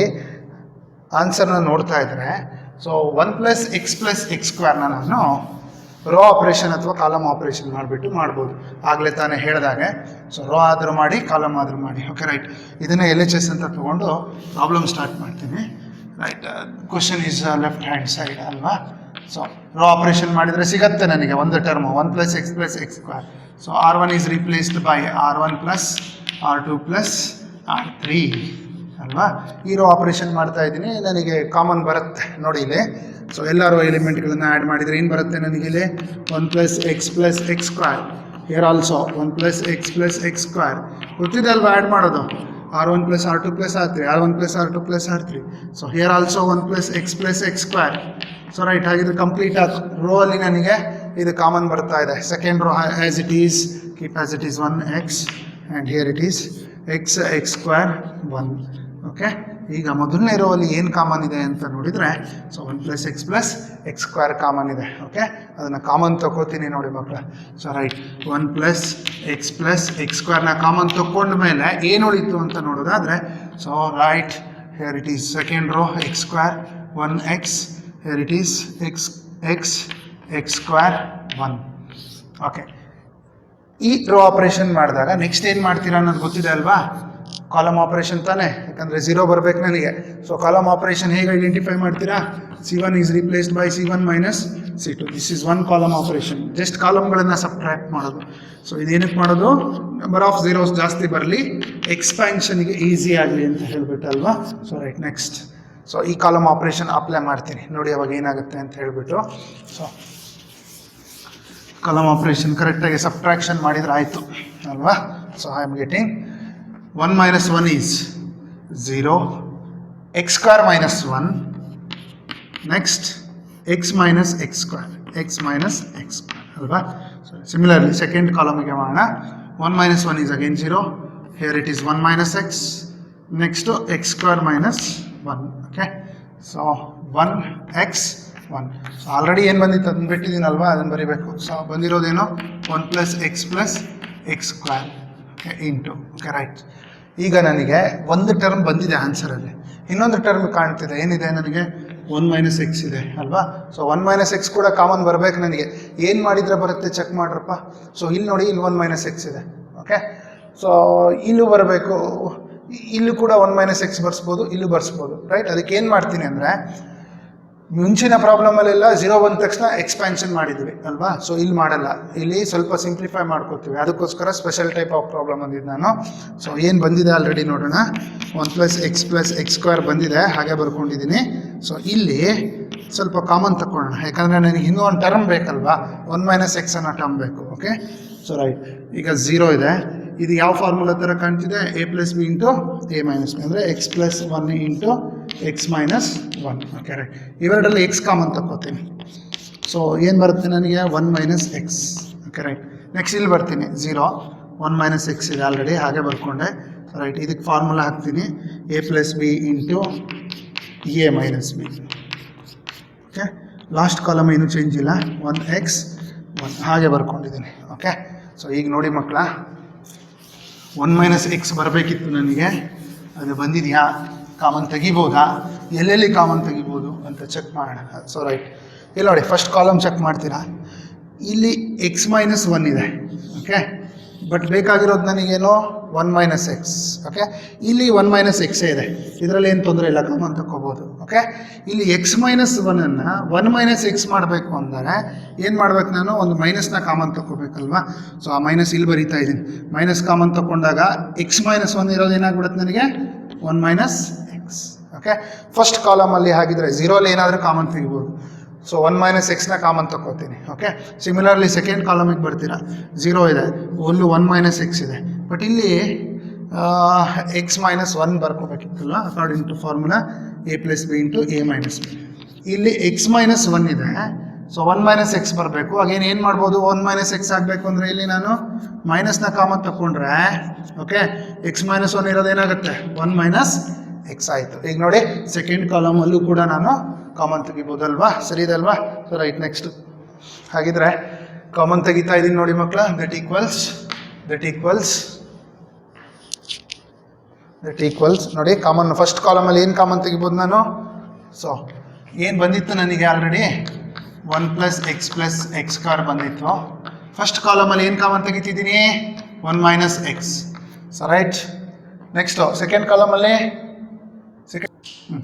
ಆನ್ಸರ್ನ ನೋಡ್ತಾ ಇದ್ರೆ, ಸೊ 1 + x + x² ನಾನು ರೋ ಆಪ್ರೇಷನ್ ಅಥವಾ ಕಾಲಮ್ ಆಪ್ರೇಷನ್ ಮಾಡಿಬಿಟ್ಟು ಮಾಡ್ಬೋದು. ಆಗಲೇ ತಾನೇ ಹೇಳಿದಾಗೆ, ಸೊ ರೋ ಆದರೂ ಮಾಡಿ, ಕಾಲಮ್ ಆದರೂ ಮಾಡಿ. ಓಕೆ ರೈಟ್, ಇದನ್ನು LHS ಅಂತ ತೊಗೊಂಡು ಪ್ರಾಬ್ಲಮ್ ಸ್ಟಾರ್ಟ್ ಮಾಡ್ತೀನಿ. Right, question is left hand side ಅಲ್ವಾ. ಸೊ ರೋ ಆಪ್ರೇಷನ್ ಮಾಡಿದರೆ ಸಿಗತ್ತೆ ನನಗೆ ಒಂದು term 1 + x + x². So R1 is replaced by R1 + R2 + R3 ಅಲ್ವಾ. ಈ ರೋ ಆಪ್ರೇಷನ್ ಮಾಡ್ತಾ ಇದ್ದೀನಿ, ನನಗೆ ಕಾಮನ್ ಬರುತ್ತೆ ನೋಡಿ ಇಲ್ಲಿ. ಸೊ ಎಲ್ಲ ರೋ ಎಲಿಮೆಂಟ್ಗಳನ್ನು ಆ್ಯಡ್ ಮಾಡಿದರೆ ಏನು ಬರುತ್ತೆ ನನಗಿಲ್ಲಿ, 1 + x + x². Here also 1 + x + x². ಗೊತ್ತಿದೆ ಅಲ್ವಾ ಆ್ಯಡ್ ಮಾಡೋದು, R1 + R2 + R3, R1 + R2 + R3. So here also 1 + x + x². So right, ಹಾಗಿದ್ರೆ ಕಂಪ್ಲೀಟ್ ಆಗಿ ರೋ ಅಲ್ಲಿ ನನಗೆ ಇದು ಕಾಮನ್ ಬರ್ತಾ ಇದೆ. Second row as it is, keep as it is 1x and here it is x² 1. Okay, ಈಗ ಮೊದಲನೇ rho ಅಲ್ಲಿ ಏನು ಕಾಮನ್ ಇದೆ ಅಂತ ನೋಡಿದರೆ, ಸೊ 1 + x + x² ಕಾಮನ್ ಇದೆ. ಓಕೆ, ಅದನ್ನು ಕಾಮನ್ ತೊಗೋತೀನಿ ನೋಡಿ ಮಕ್ಕಳ. So right, 1 + x + x² common ತೊಗೊಂಡ ಮೇಲೆ ಏನು ಉಳಿತು ಅಂತ ನೋಡೋದಾದರೆ, so right, here it is second row x² 1x, here it is x² 1. Okay, ಈ ರೋ ಆಪ್ರೇಷನ್ ಮಾಡಿದಾಗ ನೆಕ್ಸ್ಟ್ ಏನು ಮಾಡ್ತೀರಾ ಅನ್ನೋದು ಗೊತ್ತಿದೆ ಅಲ್ವಾ, ಕಾಲಮ್ ಆಪ್ರೇಷನ್ ತಾನೇ, ಯಾಕಂದರೆ 0 ಬರಬೇಕು ನನಗೆ. ಸೊ ಕಾಲಮ್ ಆಪ್ರೇಷನ್ ಹೇಗೆ ಐಡೆಂಟಿಫೈ ಮಾಡ್ತೀರಾ, C1 is replaced by C1 - C2. This is 1 column operation. Just ಕಾಲಮ್ಗಳನ್ನು ಸಬ್ಟ್ರ್ಯಾಕ್ಟ್ ಮಾಡೋದು. ಸೊ ಇದೇನಕ್ಕೆ ಮಾಡೋದು, ನಂಬರ್ ಆಫ್ ಝೀರೋಸ್ ಜಾಸ್ತಿ ಬರಲಿ, ಎಕ್ಸ್ಪ್ಯಾನ್ಷನ್ಗೆ ಈಸಿ ಆಗಲಿ ಅಂತ ಹೇಳ್ಬಿಟ್ಟಲ್ವಾ. So right, next. ಸೊ ಈ ಕಾಲಮ್ ಆಪ್ರೇಷನ್ ಅಪ್ಲೈ ಮಾಡ್ತೀನಿ ನೋಡಿ ಅವಾಗ ಏನಾಗುತ್ತೆ ಅಂತ ಹೇಳ್ಬಿಟ್ಟು. ಸೊ ಕಾಲಮ್ ಆಪ್ರೇಷನ್ ಕರೆಕ್ಟಾಗಿ ಸಬ್ಟ್ರಾಕ್ಷನ್ ಮಾಡಿದರೆ ಆಯಿತು ಅಲ್ವಾ. So I am getting 1 - 1 is 0, x² - 1, ನೆಕ್ಸ್ಟ್ x - x², x - x² ಅಲ್ವಾ. ಸೊ ಸಿಮಿಲರ್ಲಿ ಸೆಕೆಂಡ್ ಕಾಲಮಿಗೆ ಮಾಡೋಣ. 1 - 1 is again 0, here it is 1 minus x, next x square minus 1. Okay, so 1x 1. So already ಏನು ಬಂದಿತ್ತು ಅದನ್ನು ಬಿಟ್ಟಿದ್ದೀನಲ್ವಾ, ಅದನ್ನು ಬರೀಬೇಕು. ಸೊ ಬಂದಿರೋದೇನು 1 plus X square into. Okay right. ಈಗ ನನಗೆ ಒಂದು ಟರ್ಮ್ ಬಂದಿದೆ ಆನ್ಸರಲ್ಲಿ, ಇನ್ನೊಂದು ಟರ್ಮ್ ಕಾಣ್ತಿದೆ. ಏನಿದೆ ನನಗೆ 1 ಮೈನಸ್ ಎಕ್ಸ್ ಇದೆ ಅಲ್ವಾ. ಸೊ 1 ಮೈನಸ್ ಎಕ್ಸ್ ಕೂಡ ಕಾಮನ್ ಬರಬೇಕು ನನಗೆ. ಏನು ಮಾಡಿದರೆ ಬರುತ್ತೆ ಚೆಕ್ ಮಾಡ್ರಪ್ಪ. ಸೊ ಇಲ್ಲಿ ನೋಡಿ, ಇಲ್ಲಿ 1 ಮೈನಸ್ ಎಕ್ಸ್ ಇದೆ. ಓಕೆ, ಸೊ ಇಲ್ಲೂ ಬರಬೇಕು, ಇಲ್ಲೂ ಕೂಡ 1 ಮೈನಸ್ ಎಕ್ಸ್ ಬರ್ಸ್ಬೋದು, ಇಲ್ಲೂ ಬರ್ಸ್ಬೋದು. ರೈಟ್. ಅದಕ್ಕೆ ಏನು ಮಾಡ್ತೀನಿ ಅಂದರೆ, ಮುಂಚಿನ ಪ್ರಾಬ್ಲಮಲ್ಲೆಲ್ಲ 0 ಬಂದ ತಕ್ಷಣ ಎಕ್ಸ್ಪ್ಯಾನ್ಷನ್ ಮಾಡಿದ್ವಿ ಅಲ್ವಾ. ಸೊ ಇಲ್ಲಿ ಮಾಡಲ್ಲ, ಇಲ್ಲಿ ಸ್ವಲ್ಪ ಸಿಂಪ್ಲಿಫೈ ಮಾಡ್ಕೋತೀವಿ. ಅದಕ್ಕೋಸ್ಕರ ಸ್ಪೆಷಲ್ ಟೈಪ್ ಆಫ್ ಪ್ರಾಬ್ಲಮ್ ಅಂದಿದ್ದು ನಾನು. ಸೊ ಏನು ಬಂದಿದೆ ಆಲ್ರೆಡಿ ನೋಡೋಣ. 1 ಪ್ಲಸ್ ಎಕ್ಸ್ ಸ್ಕ್ವೇರ್ ಬಂದಿದೆ, ಹಾಗೆ ಬರ್ಕೊಂಡಿದ್ದೀನಿ. ಸೊ ಇಲ್ಲಿ ಸ್ವಲ್ಪ ಕಾಮನ್ ತಗೊಳ್ಳೋಣ, ಯಾಕಂದರೆ ನನಗೆ ಇನ್ನೂ ಒಂದು ಟರ್ಮ್ ಬೇಕಲ್ವಾ, 1 ಮೈನಸ್ ಎಕ್ಸ್ ಅನ್ನೋ ಟರ್ಮ್ ಬೇಕು. Okay, so right. ಈಗ 0 ಇದೆ. ಇದು ಯಾವ ಫಾರ್ಮುಲಾ ಥರ ಕಾಣ್ತಿದೆ? a plus B into a minus b, ಅಂದರೆ x plus 1 into x minus 1. Okay right. ಇವೆರಡರಲ್ಲಿ ಎಕ್ಸ್ ಕಾಮನ್ ತಗೋತೀನಿ. ಸೊ ಏನು ಬರುತ್ತೆ ನನಗೆ? 1 minus x. Okay right. Next ಇಲ್ಲಿ ಬರ್ತೀನಿ 0, 1 ಮೈನಸ್ ಎಕ್ಸ್ ಇದೆ ಆಲ್ರೆಡಿ, ಹಾಗೆ ಬರ್ಕೊಂಡೆ. ರೈಟ್. ಇದಕ್ಕೆ ಫಾರ್ಮುಲಾ ಹಾಕ್ತೀನಿ, a plus B into a minus B. Okay, last column ಏನು ಚೇಂಜ್ ಇಲ್ಲ, 1x 1 ಹಾಗೆ ಬರ್ಕೊಂಡಿದ್ದೀನಿ. ಓಕೆ, ಸೊ ಈಗ ನೋಡಿ ಮಕ್ಕಳ, 1 ಮೈನಸ್ ಎಕ್ಸ್ ಬರಬೇಕಿತ್ತು ನನಗೆ, ಅದು ಬಂದಿದೆಯಾ? ಕಾಮನ್ ತೆಗಿಬೋದಾ? ಎಲ್ಲೆಲ್ಲಿ ಕಾಮನ್ ತೆಗಿಬೋದು ಅಂತ ಚೆಕ್ ಮಾಡೋಣ. ಸೊ ರೈಟ್, ಇಲ್ಲಿ ನೋಡಿ, ಫಸ್ಟ್ ಕಾಲಮ್ ಚೆಕ್ ಮಾಡ್ತೀರಾ. ಇಲ್ಲಿ ಎಕ್ಸ್ ಮೈನಸ್ 1 ಇದೆ. ಓಕೆ, ಬಟ್ ಬೇಕಾಗಿರೋದು ನನಗೇನೋ 1 ಮೈನಸ್ ಎಕ್ಸ್. ಓಕೆ, ಇಲ್ಲಿ 1 ಮೈನಸ್ ಎಕ್ಸೇ ಇದೆ, ಇದರಲ್ಲಿ ಏನು ತೊಂದರೆ ಇಲ್ಲ, ಕಾಮನ್ ತಗೋಬೋದು. ಓಕೆ, ಇಲ್ಲಿ ಎಕ್ಸ್ ಮೈನಸ್ 1ಅನ್ನು 1 ಮೈನಸ್ ಎಕ್ಸ್ ಮಾಡಬೇಕು ಅಂದರೆ ಏನು ಮಾಡ್ಬೇಕು? ನಾನು ಒಂದು ಮೈನಸ್ನ ಕಾಮನ್ ತಗೋಬೇಕಲ್ವಾ. ಸೊ ಆ ಮೈನಸ್ ಇಲ್ಲಿ ಬರೀತಾ ಇದ್ದೀನಿ. ಮೈನಸ್ ಕಾಮನ್ ತಗೊಂಡಾಗ ಎಕ್ಸ್ ಮೈನಸ್ 1 ಇರೋದು ಏನಾಗ್ಬಿಡುತ್ತೆ ನನಗೆ? 1 ಮೈನಸ್ ಎಕ್ಸ್. ಓಕೆ, ಫಸ್ಟ್ ಕಾಲಮಲ್ಲಿ ಹಾಗಿದ್ರೆ 0ಅಲ್ಲಿ ಏನಾದರೂ ಕಾಮನ್ ತೆಗಿಬೋದು. ಸೊ 1 ಮೈನಸ್ ಎಕ್ಸ್ನ ಕಾಮನ್ ತಗೋತೀನಿ. ಓಕೆ, ಸಿಮಿಲರ್ಲಿ ಸೆಕೆಂಡ್ ಕಾಲಮಿಗೆ ಬರ್ತೀರಾ, 0 ಇದೆ, ಒಲ್ಲು 1 ಮೈನಸ್ ಎಕ್ಸ್ ಇದೆ, ಬಟ್ ಇಲ್ಲಿ X minus 1 ಬರ್ಕೋಬೇಕಿತ್ತಲ್ಲ, according to formula a plus B into a minus B. ಇಲ್ಲಿ ಎಕ್ಸ್ ಮೈನಸ್ 1 ಇದೆ, ಸೊ 1 ಮೈನಸ್ ಎಕ್ಸ್ ಬರಬೇಕು. ಹಾಗೇನು ಏನು ಮಾಡ್ಬೋದು? 1 ಮೈನಸ್ ಎಕ್ಸ್ ಆಗಬೇಕು ಅಂದರೆ ಇಲ್ಲಿ ನಾನು ಮೈನಸ್ನ ಕಾಮನ್ ತಗೊಂಡ್ರೆ, ಓಕೆ, ಎಕ್ಸ್ ಮೈನಸ್ 1 ಇರೋದು ಏನಾಗುತ್ತೆ? 1 ಮೈನಸ್ ಎಕ್ಸ್ ಆಯಿತು. ಈಗ ನೋಡಿ, ಸೆಕೆಂಡ್ ಕಾಲಮಲ್ಲೂ ಕೂಡ ನಾನು ಕಾಮನ್ ತೆಗಿಬೋದಲ್ವಾ, ಸರಿ ಇದಲ್ವಾ. So right. ನೆಕ್ಸ್ಟ್ ಹಾಗಿದ್ರೆ ಕಾಮನ್ ತೆಗಿತಾ ಇದ್ದೀನಿ ನೋಡಿ ಮಕ್ಕಳ. ದಟ್ ಈಕ್ವಲ್ಸ್ ನೋಡಿ, ಕಾಮನ್ ಫಸ್ಟ್ ಕಾಲಮಲ್ಲಿ ಏನು ಕಾಮನ್ ತೆಗಿಬೋದು ನಾನು? ಸೊ ಏನು ಬಂದಿತ್ತು ನನಗೆ ಆಲ್ರೆಡಿ? 1 ಪ್ಲಸ್ ಎಕ್ಸ್ ಸ್ಕ್ವೇರ್ ಬಂದಿತ್ತು. ಫಸ್ಟ್ ಕಾಲಮಲ್ಲಿ ಏನು ಕಾಮನ್ ತೆಗಿತಿದ್ದೀನಿ? 1 minus x. So right. Next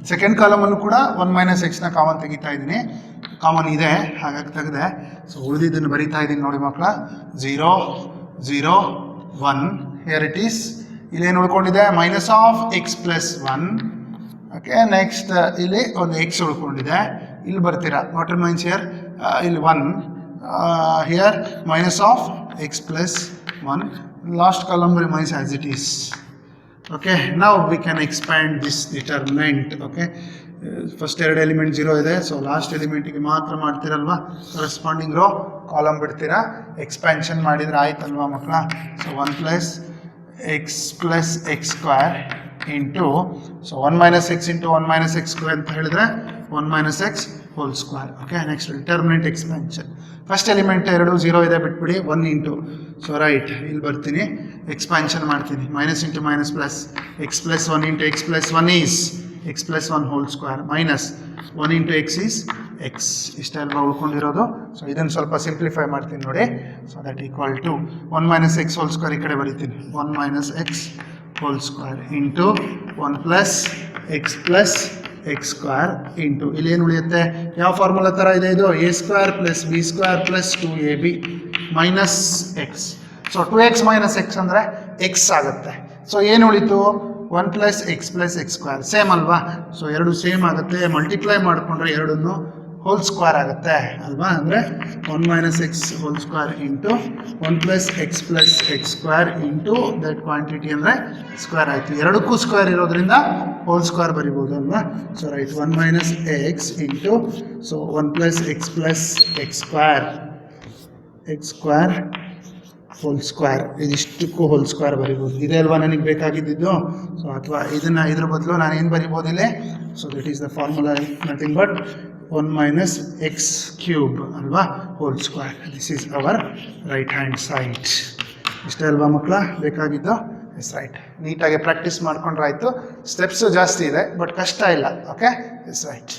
second ಕಾಲಮಲ್ಲೂ ಕೂಡ 1 ಮೈನಸ್ ಎಕ್ಸ್ನ ಕಾಮನ್ ತೆಗಿತಾ ಇದ್ದೀನಿ. ಕಾಮನ್ ಇದೆ, ಹಾಗಾಗಿ ತೆಗೆದೆ. ಸೊ ಉಳಿದಿದ್ದನ್ನು ಬರೀತಾ ಇದ್ದೀನಿ ನೋಡಿ ಮಕ್ಕಳ. 0 0 1, ಹಿಯರ್ ಇಟ್ ಈಸ್. ಇಲ್ಲೇನು ಉಳ್ಕೊಂಡಿದೆ? Minus of X plus 1. Okay, next ಇಲ್ಲಿ ಒಂದು ಎಕ್ಸ್ ಉಳ್ಕೊಂಡಿದೆ. ಇಲ್ಲಿ ಬರ್ತೀರಾ, ವಾಟ್ ಮೈನ್ಸ್ ಹಿಯರ್? ಇಲ್ಲಿ 1, here minus of X plus 1. Last column remains as it is. Okay, ನಾವು we can expand this determinant. Okay, first 2 element 0 ಇದೆ, so last ಎಲಿಮೆಂಟಿಗೆ ಮಾತ್ರ ಮಾಡ್ತೀರಲ್ವಾ, ಕರೆಸ್ಪಾಂಡಿಂಗ್ ರೋ ಕಾಲಮ್ ಬಿಡ್ತೀರಾ, ಎಕ್ಸ್ಪ್ಯಾನ್ಷನ್ ಮಾಡಿದರೆ ಆಯ್ತಲ್ವಾ ಮಕ್ಕಳ. So 1 plus X square into, so 1 minus x into 1 minus x square ಅಂತ ಹೇಳಿದ್ರೆ 1 minus X whole square. Okay, next determinant expansion. First element 2 0 ಇದೆ, ಬಿಟ್ಬಿಡಿ, 1 ಇಂಟು. ಸೊ ರೈಟ್, ಇಲ್ಲಿ ಬರ್ತೀನಿ, ಎಕ್ಸ್ಪ್ಯಾನ್ಷನ್ ಮಾಡ್ತೀನಿ. Minus into minus plus, X plus 1 into X plus 1 is X plus 1 whole square, minus 1 into X is X. ಇಷ್ಟೆಲ್ಲ ಉಳ್ಕೊಂಡಿರೋದು. So ಇದನ್ನು ಸ್ವಲ್ಪ simplify ಮಾಡ್ತೀನಿ ನೋಡಿ. So that equal to 1 minus X whole square ಈ ಕಡೆ ಬರೀತೀನಿ, 1 minus X whole square into 1 plus X square into, ಇಲ್ಲೇನು ಉಳಿಯುತ್ತೆ? ಯಾವ ಫಾರ್ಮುಲಾ ಥರ ಇದೆ ಇದು? a square plus B square plus 2ab minus x. So 2x minus x ಅಂದರೆ ಎಕ್ಸ್ ಆಗುತ್ತೆ. ಸೊ ಏನು ಉಳಿತು? 1 ಪ್ಲಸ್ ಎಕ್ಸ್ ಸ್ಕ್ವೇರ್. ಸೇಮ್ ಅಲ್ವಾ? ಸೊ ಎರಡು ಸೇಮ್ ಆಗುತ್ತೆ. ಮಲ್ಟಿಪ್ಲೈ ಮಾಡಿಕೊಂಡ್ರೆ ಎರಡನ್ನು ಹೋಲ್ ಸ್ಕ್ವೇರ್ ಆಗುತ್ತೆ ಅಲ್ವಾ. ಅಂದರೆ 1 minus X whole square into 1 plus X square into that quantity ಅಂದರೆ ಸ್ಕ್ವೇರ್ ಆಯಿತು. ಎರಡಕ್ಕೂ ಸ್ಕ್ವೇರ್ ಇರೋದ್ರಿಂದ ಹೋಲ್ ಸ್ಕ್ವೇರ್ ಬರಿಬೋದು ಅಲ್ವಾ. So right, 1 minus x into, so 1 plus X square whole square, ಇದಿಷ್ಟಕ್ಕೂ ಹೋಲ್ ಸ್ಕ್ವೇರ್ ಬರಿಬೋದು. ಇದೇ ಅಲ್ವಾ ನನಗೆ ಬೇಕಾಗಿದ್ದು. ಸೊ ಅಥವಾ ಇದ್ರ ಬದಲು ನಾನು ಏನು ಬರಿಬೋದಿಲ್ಲ. So that is the formula, nothing but 1 minus x cube ಅಲ್ವಾ, whole square. This is our right hand side. ಇಷ್ಟೇ ಅಲ್ವಾ ಮಕ್ಕಳ ಬೇಕಾಗಿದ್ದು? Yes right. ನೀಟಾಗಿ ಪ್ರಾಕ್ಟೀಸ್ ಮಾಡ್ಕೊಂಡ್ರಾಯ್ತು. ಸ್ಟೆಪ್ಸು ಜಾಸ್ತಿ ಇದೆ ಬಟ್ ಕಷ್ಟ ಇಲ್ಲ. Okay, yes right.